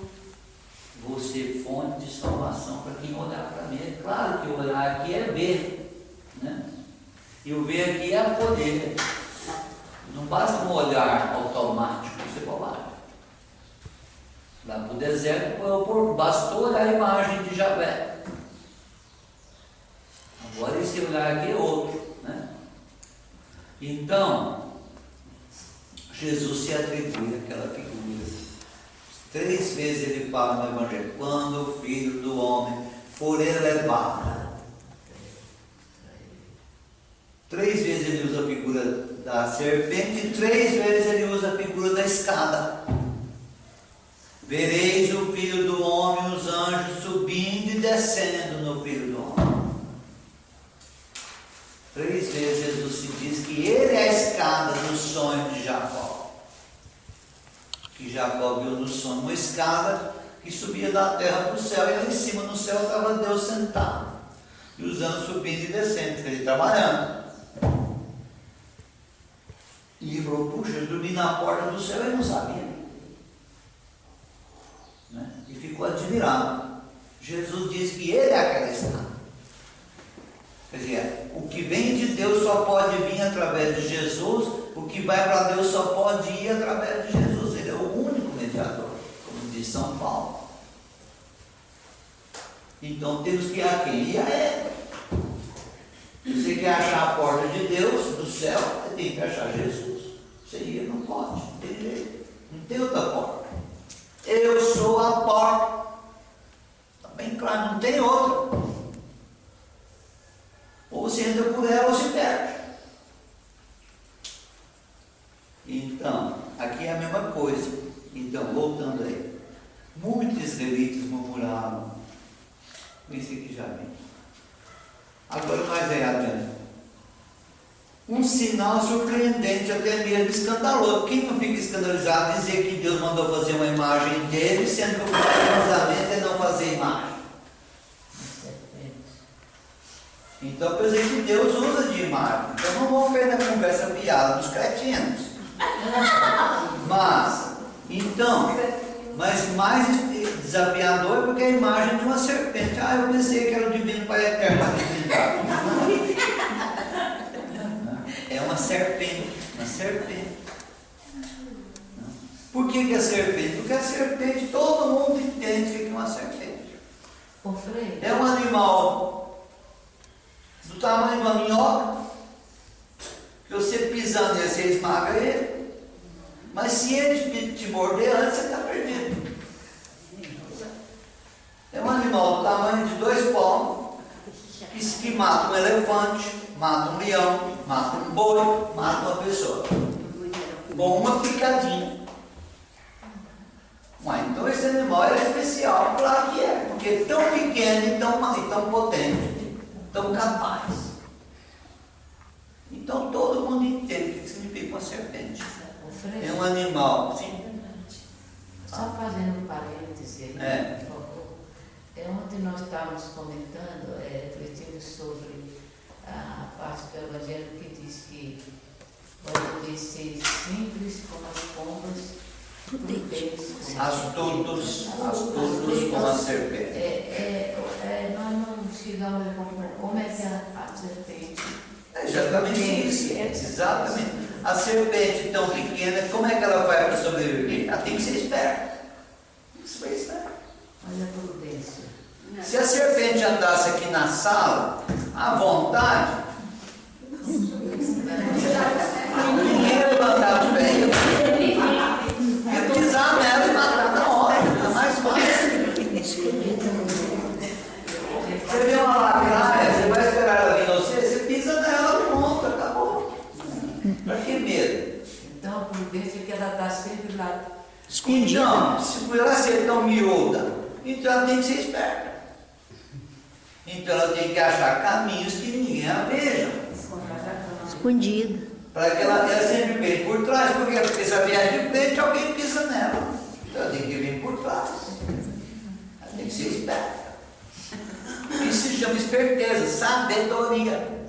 vou ser fonte de salvação para quem olhar para mim. É claro que o olhar aqui é ver, né? E o ver aqui é poder. Não basta um olhar automático, isso é bobagem. Lá para o deserto, bastou olhar a imagem de Javé. Agora esse olhar aqui é outro, né? Então, Jesus se atribui àquela figura. 3 vezes ele fala no Evangelho: quando o Filho do Homem for elevado. 3 vezes ele usa a figura da serpente e 3 vezes ele usa a figura da escada. Vereis o Filho do Homem, os anjos subindo e descendo no Filho do Homem. 3 vezes Jesus se diz que que ele é a escada do sonho de Jacó. Que Jacó viu no sonho uma escada que subia da terra para o céu, e lá em cima no céu estava Deus sentado. E os anjos subindo e descendo, ele trabalhando. E ele falou, puxa, eu dormi na porta do céu e não sabia. Né? E ficou admirado. Jesus diz que ele é aquela escada. Quer dizer, o que vem de Deus só pode vir através de Jesus, o que vai para Deus só pode ir através de Jesus. Ele é o único mediador, como diz São Paulo. Então temos que ir a quem? E a Ele. Se você quer achar a porta de Deus, do céu, você tem que achar Jesus. Você ia, não pode, não tem jeito. Não tem outra porta. Eu sou a porta. Está bem claro, não tem outra. Ou você entra por ela ou se perde. Então, aqui é a mesma coisa. Então, voltando aí. Muitos israelitas murmuraram. Esse aqui já vem. Agora mais aí adiante. Um sinal surpreendente, até mesmo escandaloso. Quem não fica escandalizado dizer que Deus mandou fazer uma imagem dele, sendo que o mandamento é não fazer imagem? Então, quer dizer que Deus usa de imagem. Então, não vamos perder a conversa piada dos cretinos. Mas mais desafiador é porque a imagem de uma serpente. Eu pensei que era o divino Pai Eterno. É uma serpente. Uma serpente. Por que é serpente? Porque a serpente, todo mundo entende que é uma serpente. É um animal do tamanho de uma minhoca, que você pisando nele, você esmaga ele. Mas se ele te morder antes, você está perdido. É um animal do tamanho de 2 palmos, que mata um elefante, mata um leão, mata um boi, mata uma pessoa. Com uma picadinha. Então esse animal é especial, claro que é, porque é tão pequeno e tão potente, tão capaz. Então todo mundo entende o que significa uma serpente. É um animal. Sim. Só fazendo um parêntese aí, por favor. Ontem nós estávamos comentando, refletindo sobre a parte do Evangelho que diz que pode ser simples como as pombas, astutos como a serpente. Nós não chegamos a compreender como é que a serpente. É exatamente isso. Exatamente. A serpente tão pequena, como é que ela vai para sobreviver? Ela tem que ser esperta. Tem que ser esperta. Olha a prudência. Se a serpente andasse aqui na sala, à vontade, ninguém ia levantar o pé. Ia pisar nela e matar na hora. É mais fácil. Você vê uma lacraia, você vai esperar ela vir você pisa nela, pronto, acabou. Para que medo? Então a prudência é que ela está sempre lá. Escondida. Então, se ela ser tão miúda, então ela tem que ser esperta. Então ela tem que achar caminhos que ninguém a veja. Escondida. Para que ela sempre venha por trás, porque se ela vier de frente, alguém pisa nela. Então ela tem que vir por trás. Ela tem que ser esperta. Isso se chama esperteza, sabedoria.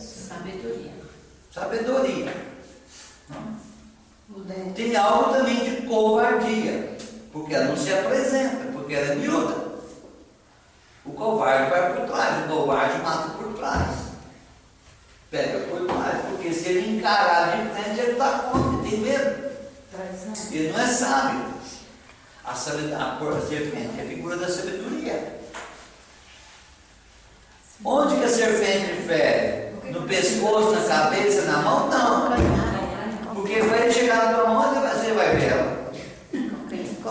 Sabedoria. Tem algo também de covardia, porque ela não se apresenta, porque ela é miúda. O covarde vai por trás, o covarde mata por trás. Pega por trás, porque se ele encarar de frente, ele está contra, ele tem medo. Ele não é sábio. A serpente é a figura da sabedoria. Onde que a serpente fere? No pescoço, na cabeça, na mão? Não. Porque vai chegar na tua mão, você vai ver ela.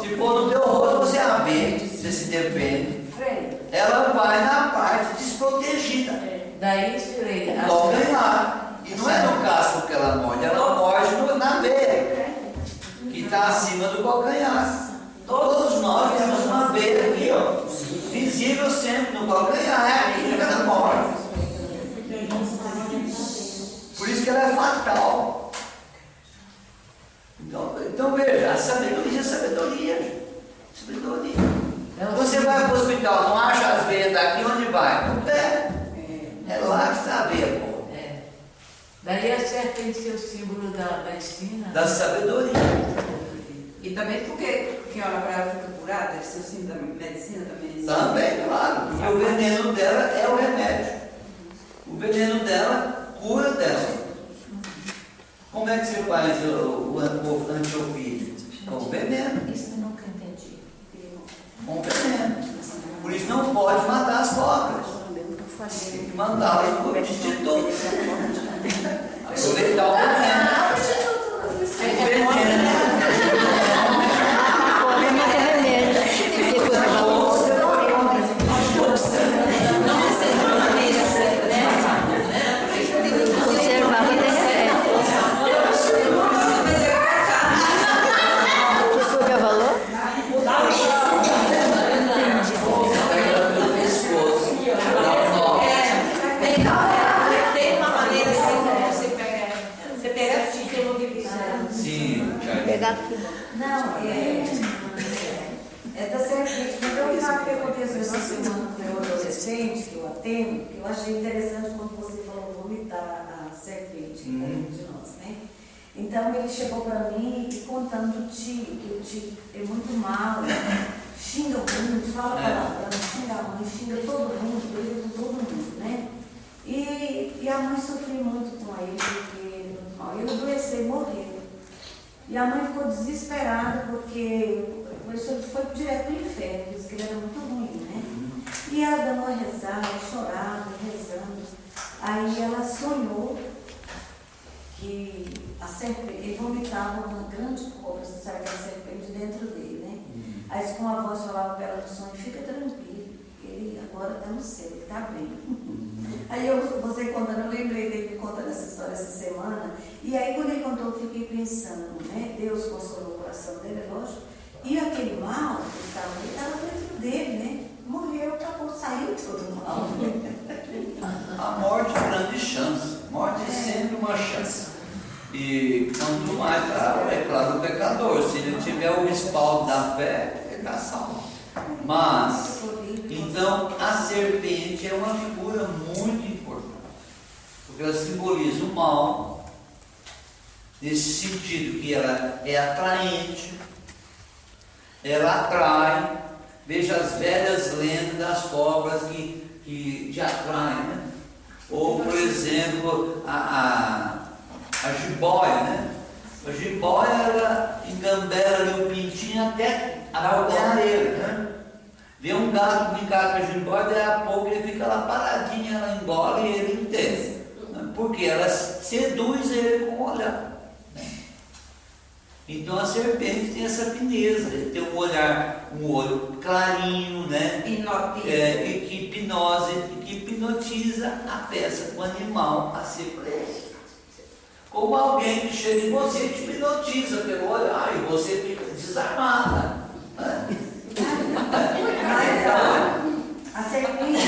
Se for no teu rosto, você a vê, você se defende. Ela vai na parte desprotegida. Daí esperei. O calcanhar. E não é no casco que ela morde na veia, que está acima do calcanhar. Todos nós temos uma veia aqui, ó, visível sempre no calcanhar, é aqui que ela morde. Por isso que ela é fatal. Então veja, a sabedoria é sabedoria. Sabedoria. Você vai para o hospital, não acha as veias daqui, onde vai? No pé. É lá que está a veia, pô. Daí a serpente é o símbolo da medicina. Da sabedoria. E também porque quem olha para ela fica curada, deve ser o símbolo da medicina também. Também, claro, porque o veneno dela é o remédio. O veneno dela cura dela. Como é que você faz o antiofídio? Com veneno. Isso eu nunca entendi. Com veneno. Por isso não pode matar as cobras. Tem que mandá-las para o instituto. Aproveitar o veneno. O veneno. Cobra não tem remédio. Depois que falou. Observar que tem certo. O que foi que falou? Tem uma maneira assim, você pega assim, pelo que Sim, Pegar tudo. Não, é da serpente. Mas é um fato que aconteceu essa semana com o meu adolescente, que eu atendo, que eu achei interessante quando você falou vomitar a serpente, que é de nós, né? Então ele chegou para mim e contando do tio, que o tio é muito mal, xinga muito, fala palavrão, xinga a mãe, xinga todo mundo, briga com todo mundo, né? E a mãe sofreu muito com ele, porque ele é muito mal. Ele adoeceu e morreu. E a mãe ficou desesperada porque isso foi direto para o inferno, disse que ele era muito ruim, né? E ela dando uma rezada, chorava, rezando. Aí ela sonhou que a serpente, ele vomitava uma grande cobra, você sabe aquela serpente dentro dele, né? Aí com a voz falava para ela no sonho, fica tranquilo, ele agora está no céu, ele está bem. Aí você contando, eu lembrei dele contando essa história essa semana, e aí quando ele contou, eu fiquei pensando, né? Deus consolou o coração dele, é lógico, e aquele mal que estava ali, estava dentro dele, né? Morreu, acabou, saiu todo o mal. A morte é grande chance. Morte é sempre uma chance. E quanto mais é claro o pecador, se ele tiver o respaldo da fé, ele está salvo. Mas, então, a serpente é uma figura muito importante, porque ela simboliza o mal, nesse sentido que ela é atraente, ela atrai. Veja as velhas lendas das cobras que te atraem, né? Ou, por exemplo, a jiboia, né? A jiboia, ela engambela ali o pintinho até a aldeareira, né? Vê um gato brincar com a jiboia, daí a pouco ele fica lá paradinho, ela engole e ele entende. Né? Porque ela seduz ele com o olhar. Né? Então a serpente tem essa fineza, ele tem um olho clarinho, né? E que hipnotiza a peça, o animal a ser preso. Como alguém que chega em você e te hipnotiza pelo olhar e você fica desarmada. Né? Mas a serpente,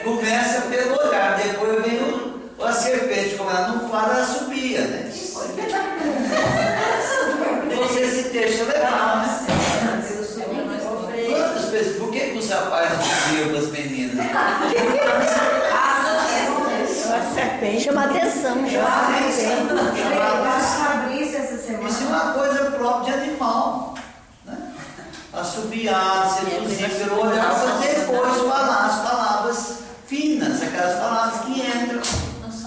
Começa pelo olhar, depois vem a serpente, como ela não fala, ela subia, né? Você se deixa levar, né? Quantas pessoas, por que os rapazes não subiam com as meninas? Chama atenção. Isso é uma coisa própria de animal, né? Assobiar, seduzir pelo olhar, para depois falar as palavras finas, aquelas palavras que entram.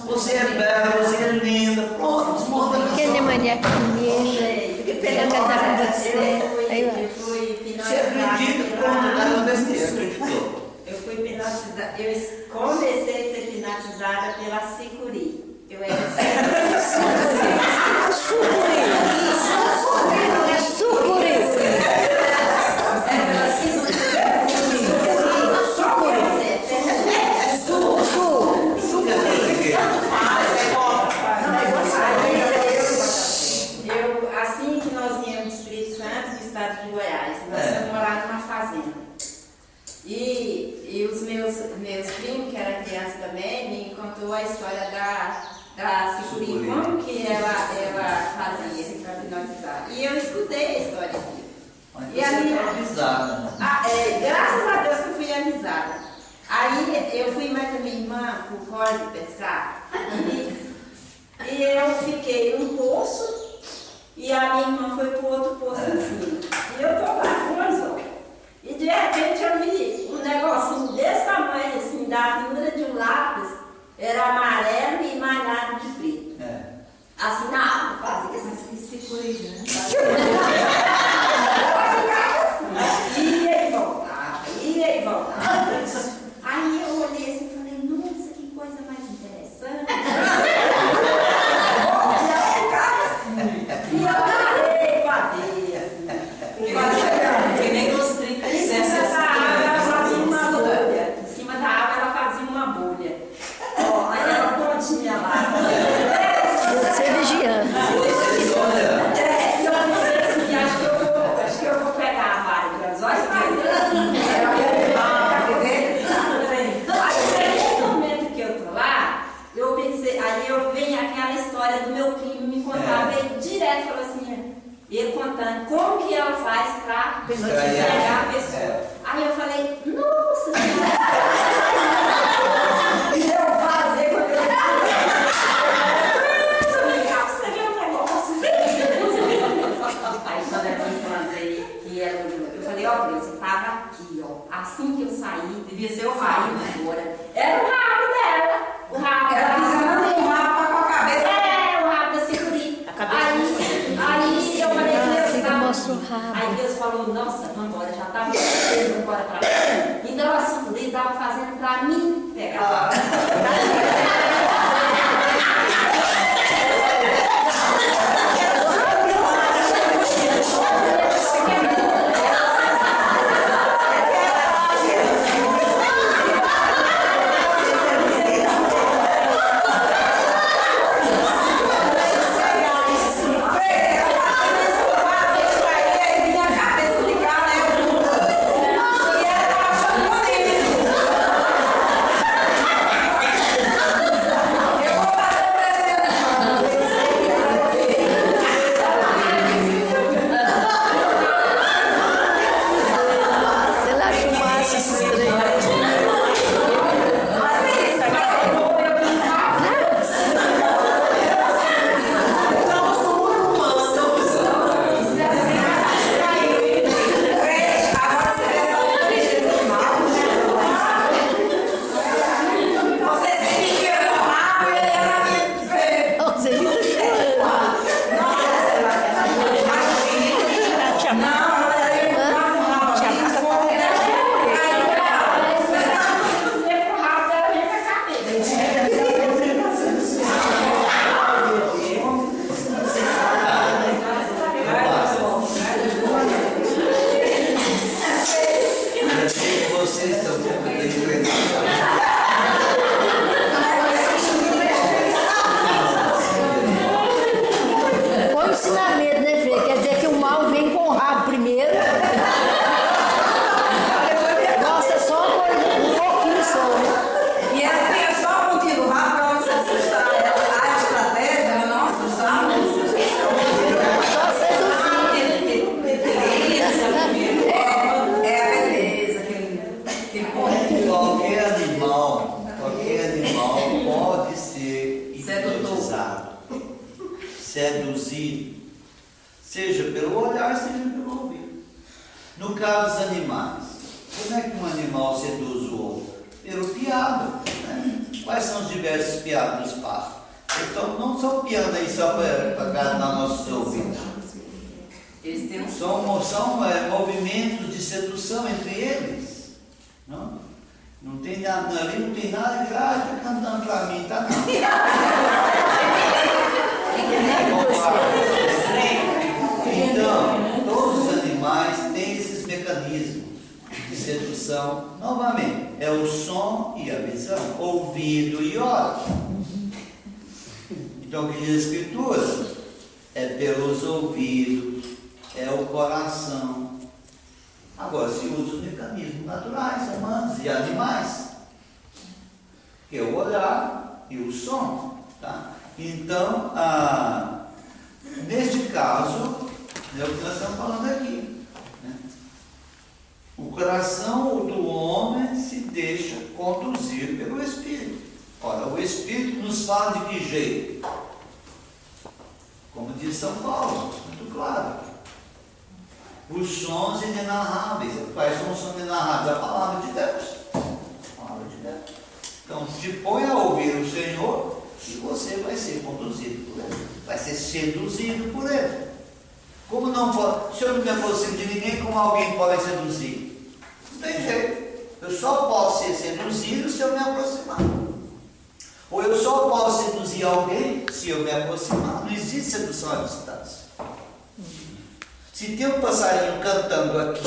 Você é bela, você é linda, pronto, desmonta a Quem é pessoa. maníaca mesmo? Eu cantar com você. Aí vai. Você acredita, pronto, o cara não besteira, acreditou. Eu fui hipnotizada, eu comecei a ser hipnotizada pela Sicuri. Eu era assim que nós viemos do Espírito Santo, do estado de Goiás, nós fomos morar numa fazenda. E os meus primos, que eram crianças também, A Sicuri, Sicuri. como que ela fazia para hipnotizar. E eu escutei a história dele. Mas E você a minha- está avisada, né? Graças a Deus que eu fui avisada. Aí eu fui mais a minha irmã pro córrego pescar e eu fiquei num poço e a minha irmã foi pro outro poço em cima. E eu tô lá com o anzol. E de repente eu vi um negocinho desse tamanho, assim, da figura de um lápis, era amarelo e malhado de preto. É. Assim na água, fazia assim. Mas que Sicuri, né? Ia e voltava, ia e voltava. Aí eu olhei assim e falei, nossa, que coisa mais interessante. E eu parei com a veia, assim. Que nem os 30 Em cima da água ela fazia uma bolha. Em cima da água ela fazia uma bolha. Ó, aí ela pontinha lá. Você vigiando. Olha, E eu pensei assim, acho que eu vou pegar a vara de anzóis e fazer assim. Aí naquele momento que eu tô lá, eu pensei, aí eu venho aquela história do meu primo me contar, veio direto, falou assim, ele contando como que ela faz pra pegar a pessoa. Aí eu falei, nossa senhora! E eu fazer quando eu você vê um negócio. Aí quando eu encontrei que ela, eu falei, ó, Deus, você tava aqui, ó. Assim que eu saí, devia ser o rabo agora. Era o rabo dela. O rabo. Ela pisando no rabo com a cabeça. É, o rabo da Sicuri. Aí eu falei, Deus, Fica, tá. mostra o rabo. Aí Deus falou, nossa, vambora, já tava indo embora pra lá. Então a Sicuri tava fazendo pra mim pegar. Sei lá, fumaça, esses trem. Você fica chorando. vocês estão tendo Foi um ensinamento, né, Fê? Quer dizer que o mal vem com o rabo primeiro. Nossa, é só uma coisa, um pouquinho só, né? E ela tem só a pontinha do rabo para você assustar ela. A estratégia, ela não assustar, Só seduzir. é a beleza, aquele qualquer animal pode ser hipnotizado, seduzido, seja pelo olhar, seja pelo ouvido. No caso dos animais, como é que um animal seduz o outro? Pelo piado, né? Quais são os diversos piados no espaço? Então, não são piadas aí só para agradar nossos ouvidos. Eles têm um São movimentos de sedução entre eles. Não tem nada ali, não tem nada de tá cantando para mim, tá não. Então, todos os animais têm esses mecanismos de sedução. Novamente, é o som e a visão, ouvido e olhos. Então, o que diz a Escritura? É pelos ouvidos, é o coração. Agora, se usa os mecanismos naturais, humanos e animais, que é o olhar e o som, tá? Então, neste caso, é o que nós estamos falando aqui, né? O coração do homem se deixa conduzir pelo Espírito. Ora, o Espírito nos fala de que jeito? Como diz São Paulo, muito claro. Os sons inenarráveis. Quais são os sons inenarráveis? A palavra de Deus. A palavra de Deus. Então, te põe a ouvir o Senhor e você vai ser conduzido por Ele. Vai ser seduzido por Ele. Como não pode? Se eu não me aproximo de ninguém, como alguém pode seduzir? Não tem jeito. Eu só posso ser seduzido se eu me aproximar. Ou eu só posso seduzir alguém se eu me aproximar. Não existe sedução à distância. Se tem um passarinho cantando aqui,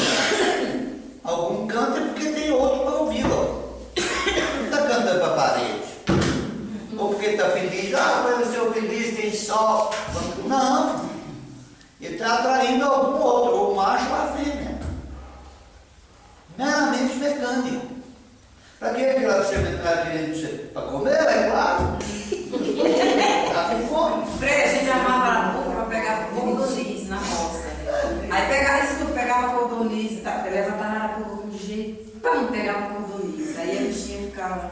algum canta é porque tem outro para ouvi-lo. Não está cantando para a parede. Ou porque está feliz, mas eu sou feliz, tem sol. Não. Ele está atraindo algum outro, ou o macho ou a fêmea. Meramente mecânico. Para que aquela sementária querendo para comer, é claro. Está com fome. A gente amava a boca para pegar cordoniz na roça. Aí pegava isso tudo, pegava cordoniz, levantava a boca de jeito, pegava cordoniz. Aí a bichinha ficava.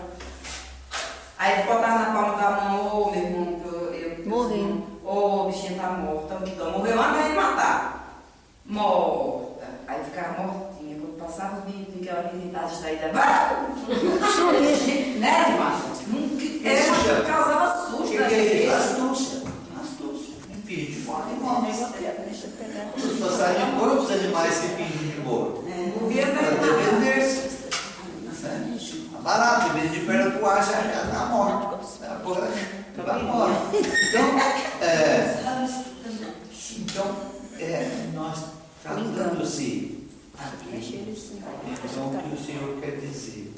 Aí botava na palma da mão, ô meu irmão, eu Morreu. Ô, a bichinha tá morta, então morreu antes de matar. Morta. Aí ficava mortinha. Quando passava os meninos que ela visitava distraída, né, demais? Causava susto na gente. Astúcia. Astúcia. Fingir de morte e morte. Os passarinhos, quantos animais se fingem de morto? Para defender-se. É barato, em vez de perna pro ar, já está morto. Vai embora. Nós tratando-se aqui. Então, o que o Senhor quer dizer?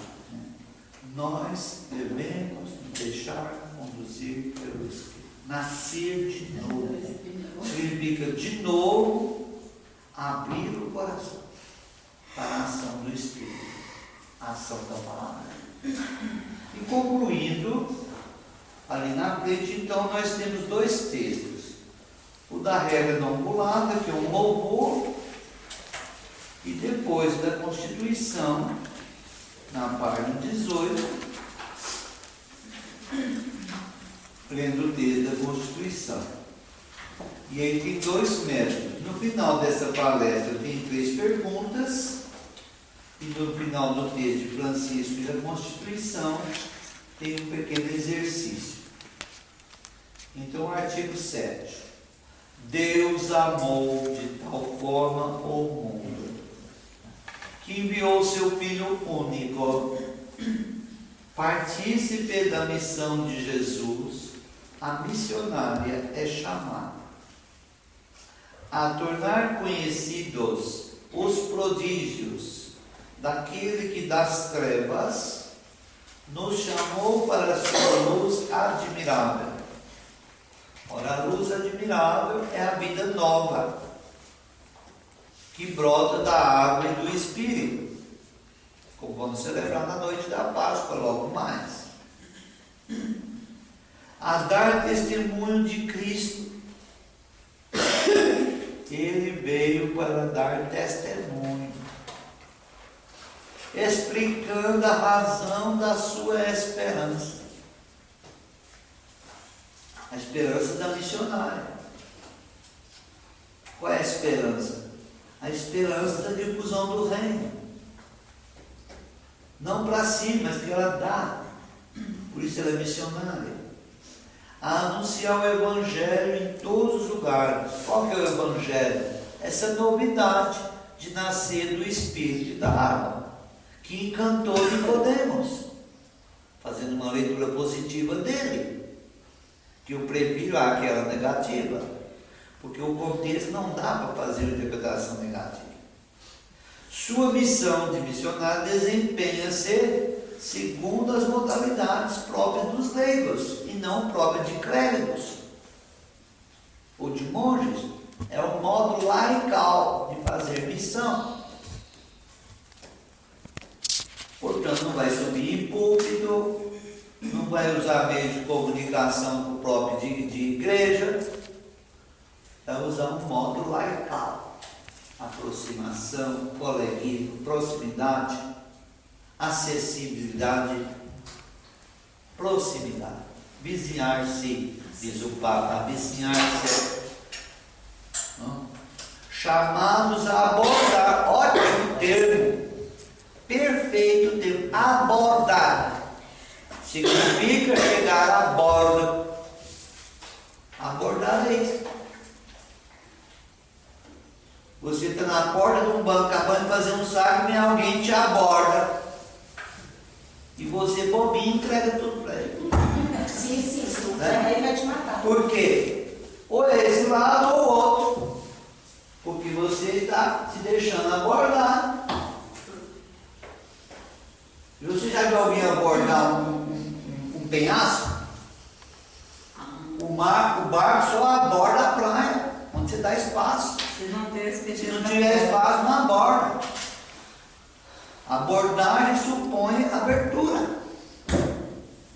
Nós devemos nos deixar conduzir pelo Espírito. Nascer de novo. Significa, de novo, abrir o coração para a ação do Espírito, a ação da palavra. E concluindo, ali na frente, então, nós temos dois textos. O da regra não pulada, que é um louvor, e depois da Constituição, na página 18, lendo o texto da Constituição. E aí tem dois métodos. No final dessa palestra tem 3 perguntas, e no final do texto de Francisco e da Constituição tem um pequeno exercício. Então, artigo 7. Deus amou de tal forma o mundo, que enviou seu Filho único, partícipe da missão de Jesus. A missionária é chamada a tornar conhecidos os prodígios daquele que das trevas nos chamou para a sua luz admirável. Ora, a luz admirável é a vida nova, que brota da água e do Espírito, como vamos celebrar na noite da Páscoa, logo mais. A dar testemunho de Cristo. Ele veio para dar testemunho, explicando a razão da sua esperança. A esperança da missionária. Qual é a esperança? A esperança da difusão do reino. Não para si, mas que ela dá. Por isso ela é missionária. A anunciar o Evangelho em todos os lugares. Qual que é o Evangelho? Essa novidade de nascer do Espírito e da água, que encantou Nicodemos, fazendo uma leitura positiva dele, que eu prefiro àquela negativa, porque o contexto não dá para fazer uma interpretação negativa. Sua missão de missionário desempenha-se segundo as modalidades próprias dos leigos e não próprias de clérigos ou de monges. É o modo laical de fazer missão. Portanto, não vai subir em púlpito, não não vai usar meio de comunicação próprio de igreja, vai usar um modo laical. Aproximação, coleguismo, proximidade, acessibilidade, proximidade. Vizinhar-se, diz o Papa, vizinhar-se. Chamados a abordar, ótimo termo, perfeito termo, abordar. Significa chegar à borda. Abordar é isso. Você está na porta de um banco, acabando de fazer um saque, e alguém te aborda. E você, bobinho, entrega tudo para ele. Sim, se não Né? ele vai te matar. Por quê? Ou é esse lado ou outro. Porque você está se deixando abordar. E você já viu alguém abordar um penhasco? O barco só aborda a praia, onde você dá espaço. Se não tiver Se não tiver espaço, não aborda. Abordagem supõe abertura.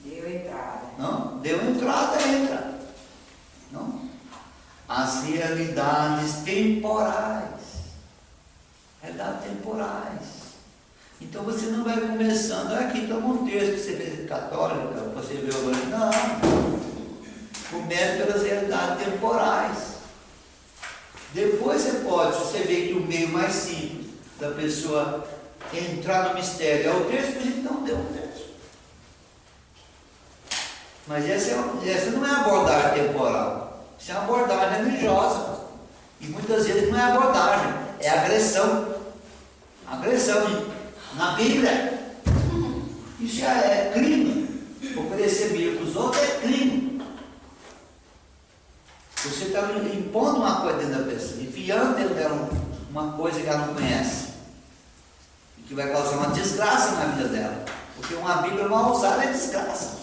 Deu entrada. Não? Deu entrada, entra. Não? As realidades temporais. Realidades temporais. Então você não vai começando, aqui toma um texto, você vê católica, você vê o não. Começa pelas realidades temporais. Depois você vê que o meio mais simples da pessoa entrar no mistério é o texto, então deu um texto. Mas essa não é abordagem temporal, isso é uma abordagem religiosa. E muitas vezes não é abordagem, é agressão. Agressão na Bíblia. Isso já é crime. Oferecer Bíblia para os outros é crime. Você está impondo uma coisa dentro da pessoa, enfiando dentro dela uma coisa que ela não conhece. E que vai causar uma desgraça na vida dela. Porque uma Bíblia mal usada é desgraça.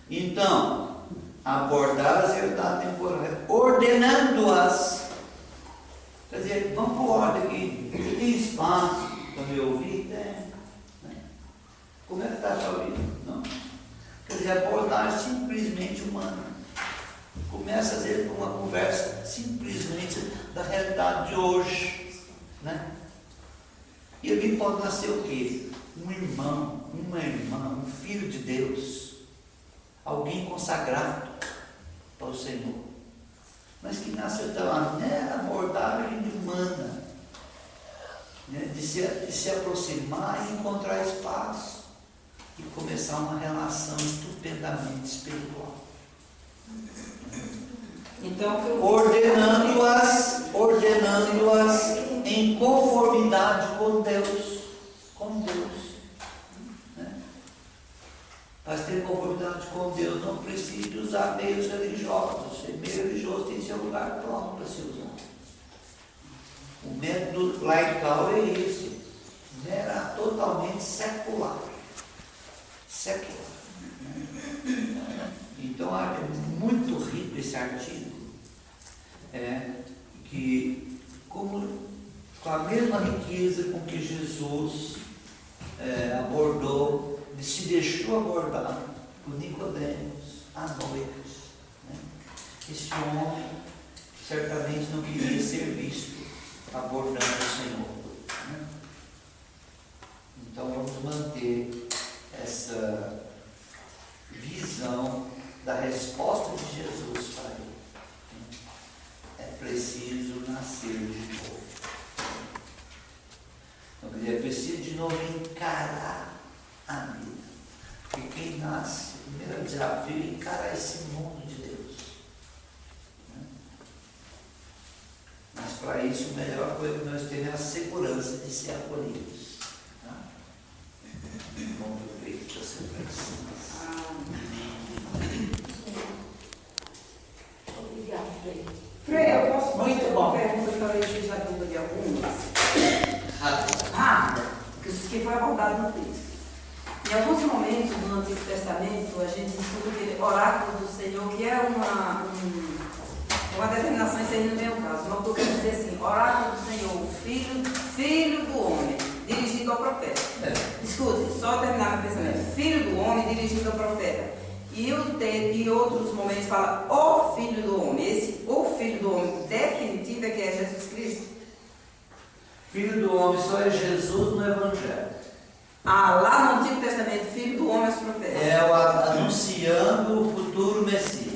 Então, abordar as realidades temporais, ordenando-as. Quer dizer, vamos por ordem aqui. Você tem espaço para me ouvir? Tem. Como é que está a sua vida? Não. Quer dizer, abordagem simplesmente humana. Começa às vezes com uma conversa simplesmente da realidade de hoje. Né? E ali pode nascer o quê? Um irmão, uma irmã, um filho de Deus. Alguém consagrado para o Senhor. Mas que nasceu da mera abordagem humana, né? de se aproximar e encontrar espaço e começar uma relação estupendamente espiritual. Então, ordenando-as em conformidade com Deus. Com Deus. Né? Mas ter conformidade com Deus não precisa usar meios religiosos. Ser meio religioso tem seu lugar próprio para se usar. O método laical é esse. Era totalmente secular. Secular. Então é muito rico esse artigo. Que com a mesma riqueza com que Jesus abordou, se deixou abordar por Nicodemos à noite. Né? Esse homem certamente não queria ser visto abordando o Senhor. Né? Então vamos manter essa visão da resposta de Jesus para ele. É preciso nascer de novo. Então, quer dizer, é preciso de novo encarar a vida. Porque quem nasce, o primeiro desafio é encarar esse mundo de Deus. Mas para isso, a melhor coisa que nós temos é a segurança de ser acolhidos. Vamos ver o que você precisa. Obrigada, Frei. Frei, eu posso fazer Muito uma bom. pergunta, talvez eu já dúvida de algumas? Rápido. rápida, que foi abordado no texto. Em alguns momentos do Antigo Testamento, a gente estuda aquele oráculo do Senhor, que é uma determinação, isso aí não vem ao caso, mas eu quero dizer assim, oráculo do Senhor, filho do homem, dirigido dirigido ao profeta. É. Escute, só terminar meu pensamento. Filho do homem dirigido ao profeta. E outros momentos fala o Filho do Homem. Esse o Filho do Homem definitivo é que é Jesus Cristo. Filho do homem só é Jesus no Evangelho. Ah, lá no Antigo Testamento, Filho do Homem é os profetas. É o anunciando o futuro Messias.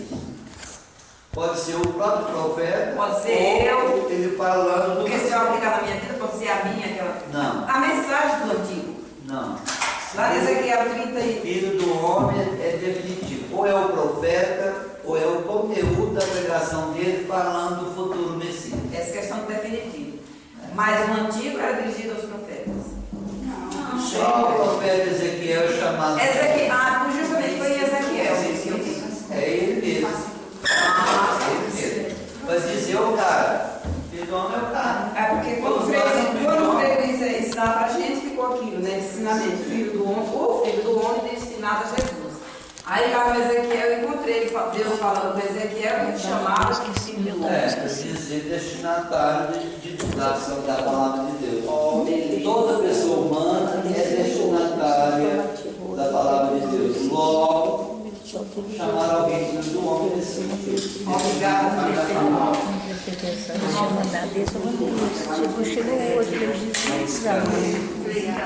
Pode ser o próprio profeta. Pode ser ou ele falando do Porque se eu aplicar na minha vida, pode ser a minha, aquela. Não, A mensagem do Antigo. não. Lá em Ezequiel 30 e. Filho do homem é definitivo. Ou é o profeta, ou é o conteúdo da pregação dele falando do futuro Messias. Essa questão do definitivo. Mas o Antigo era dirigido aos profetas. Só o profeta Ezequiel é chamado. Justamente foi em Ezequiel. É ele mesmo. É ele mesmo. Vai dizer o cara. Filho do homem é o cara. É porque quando o Freire ensinar pra gente, ficou aquilo, né? Ensinamento, filho do homem, o filho do homem destinado a Jesus. Aí lá no Ezequiel eu encontrei Deus falando com Ezequiel que chamava de filho do homem. Quer dizer destinatário de divulgação da palavra de Deus. Beleza. Toda pessoa humana é destinatária da palavra de Deus. Logo, chamar alguém filho do homem nesse sentido. Obrigada. Prestei atenção, deixa eu mandar desse, eu mandei isso. Tipo, chegou hoje, eu disse, não precisava. Obrigada.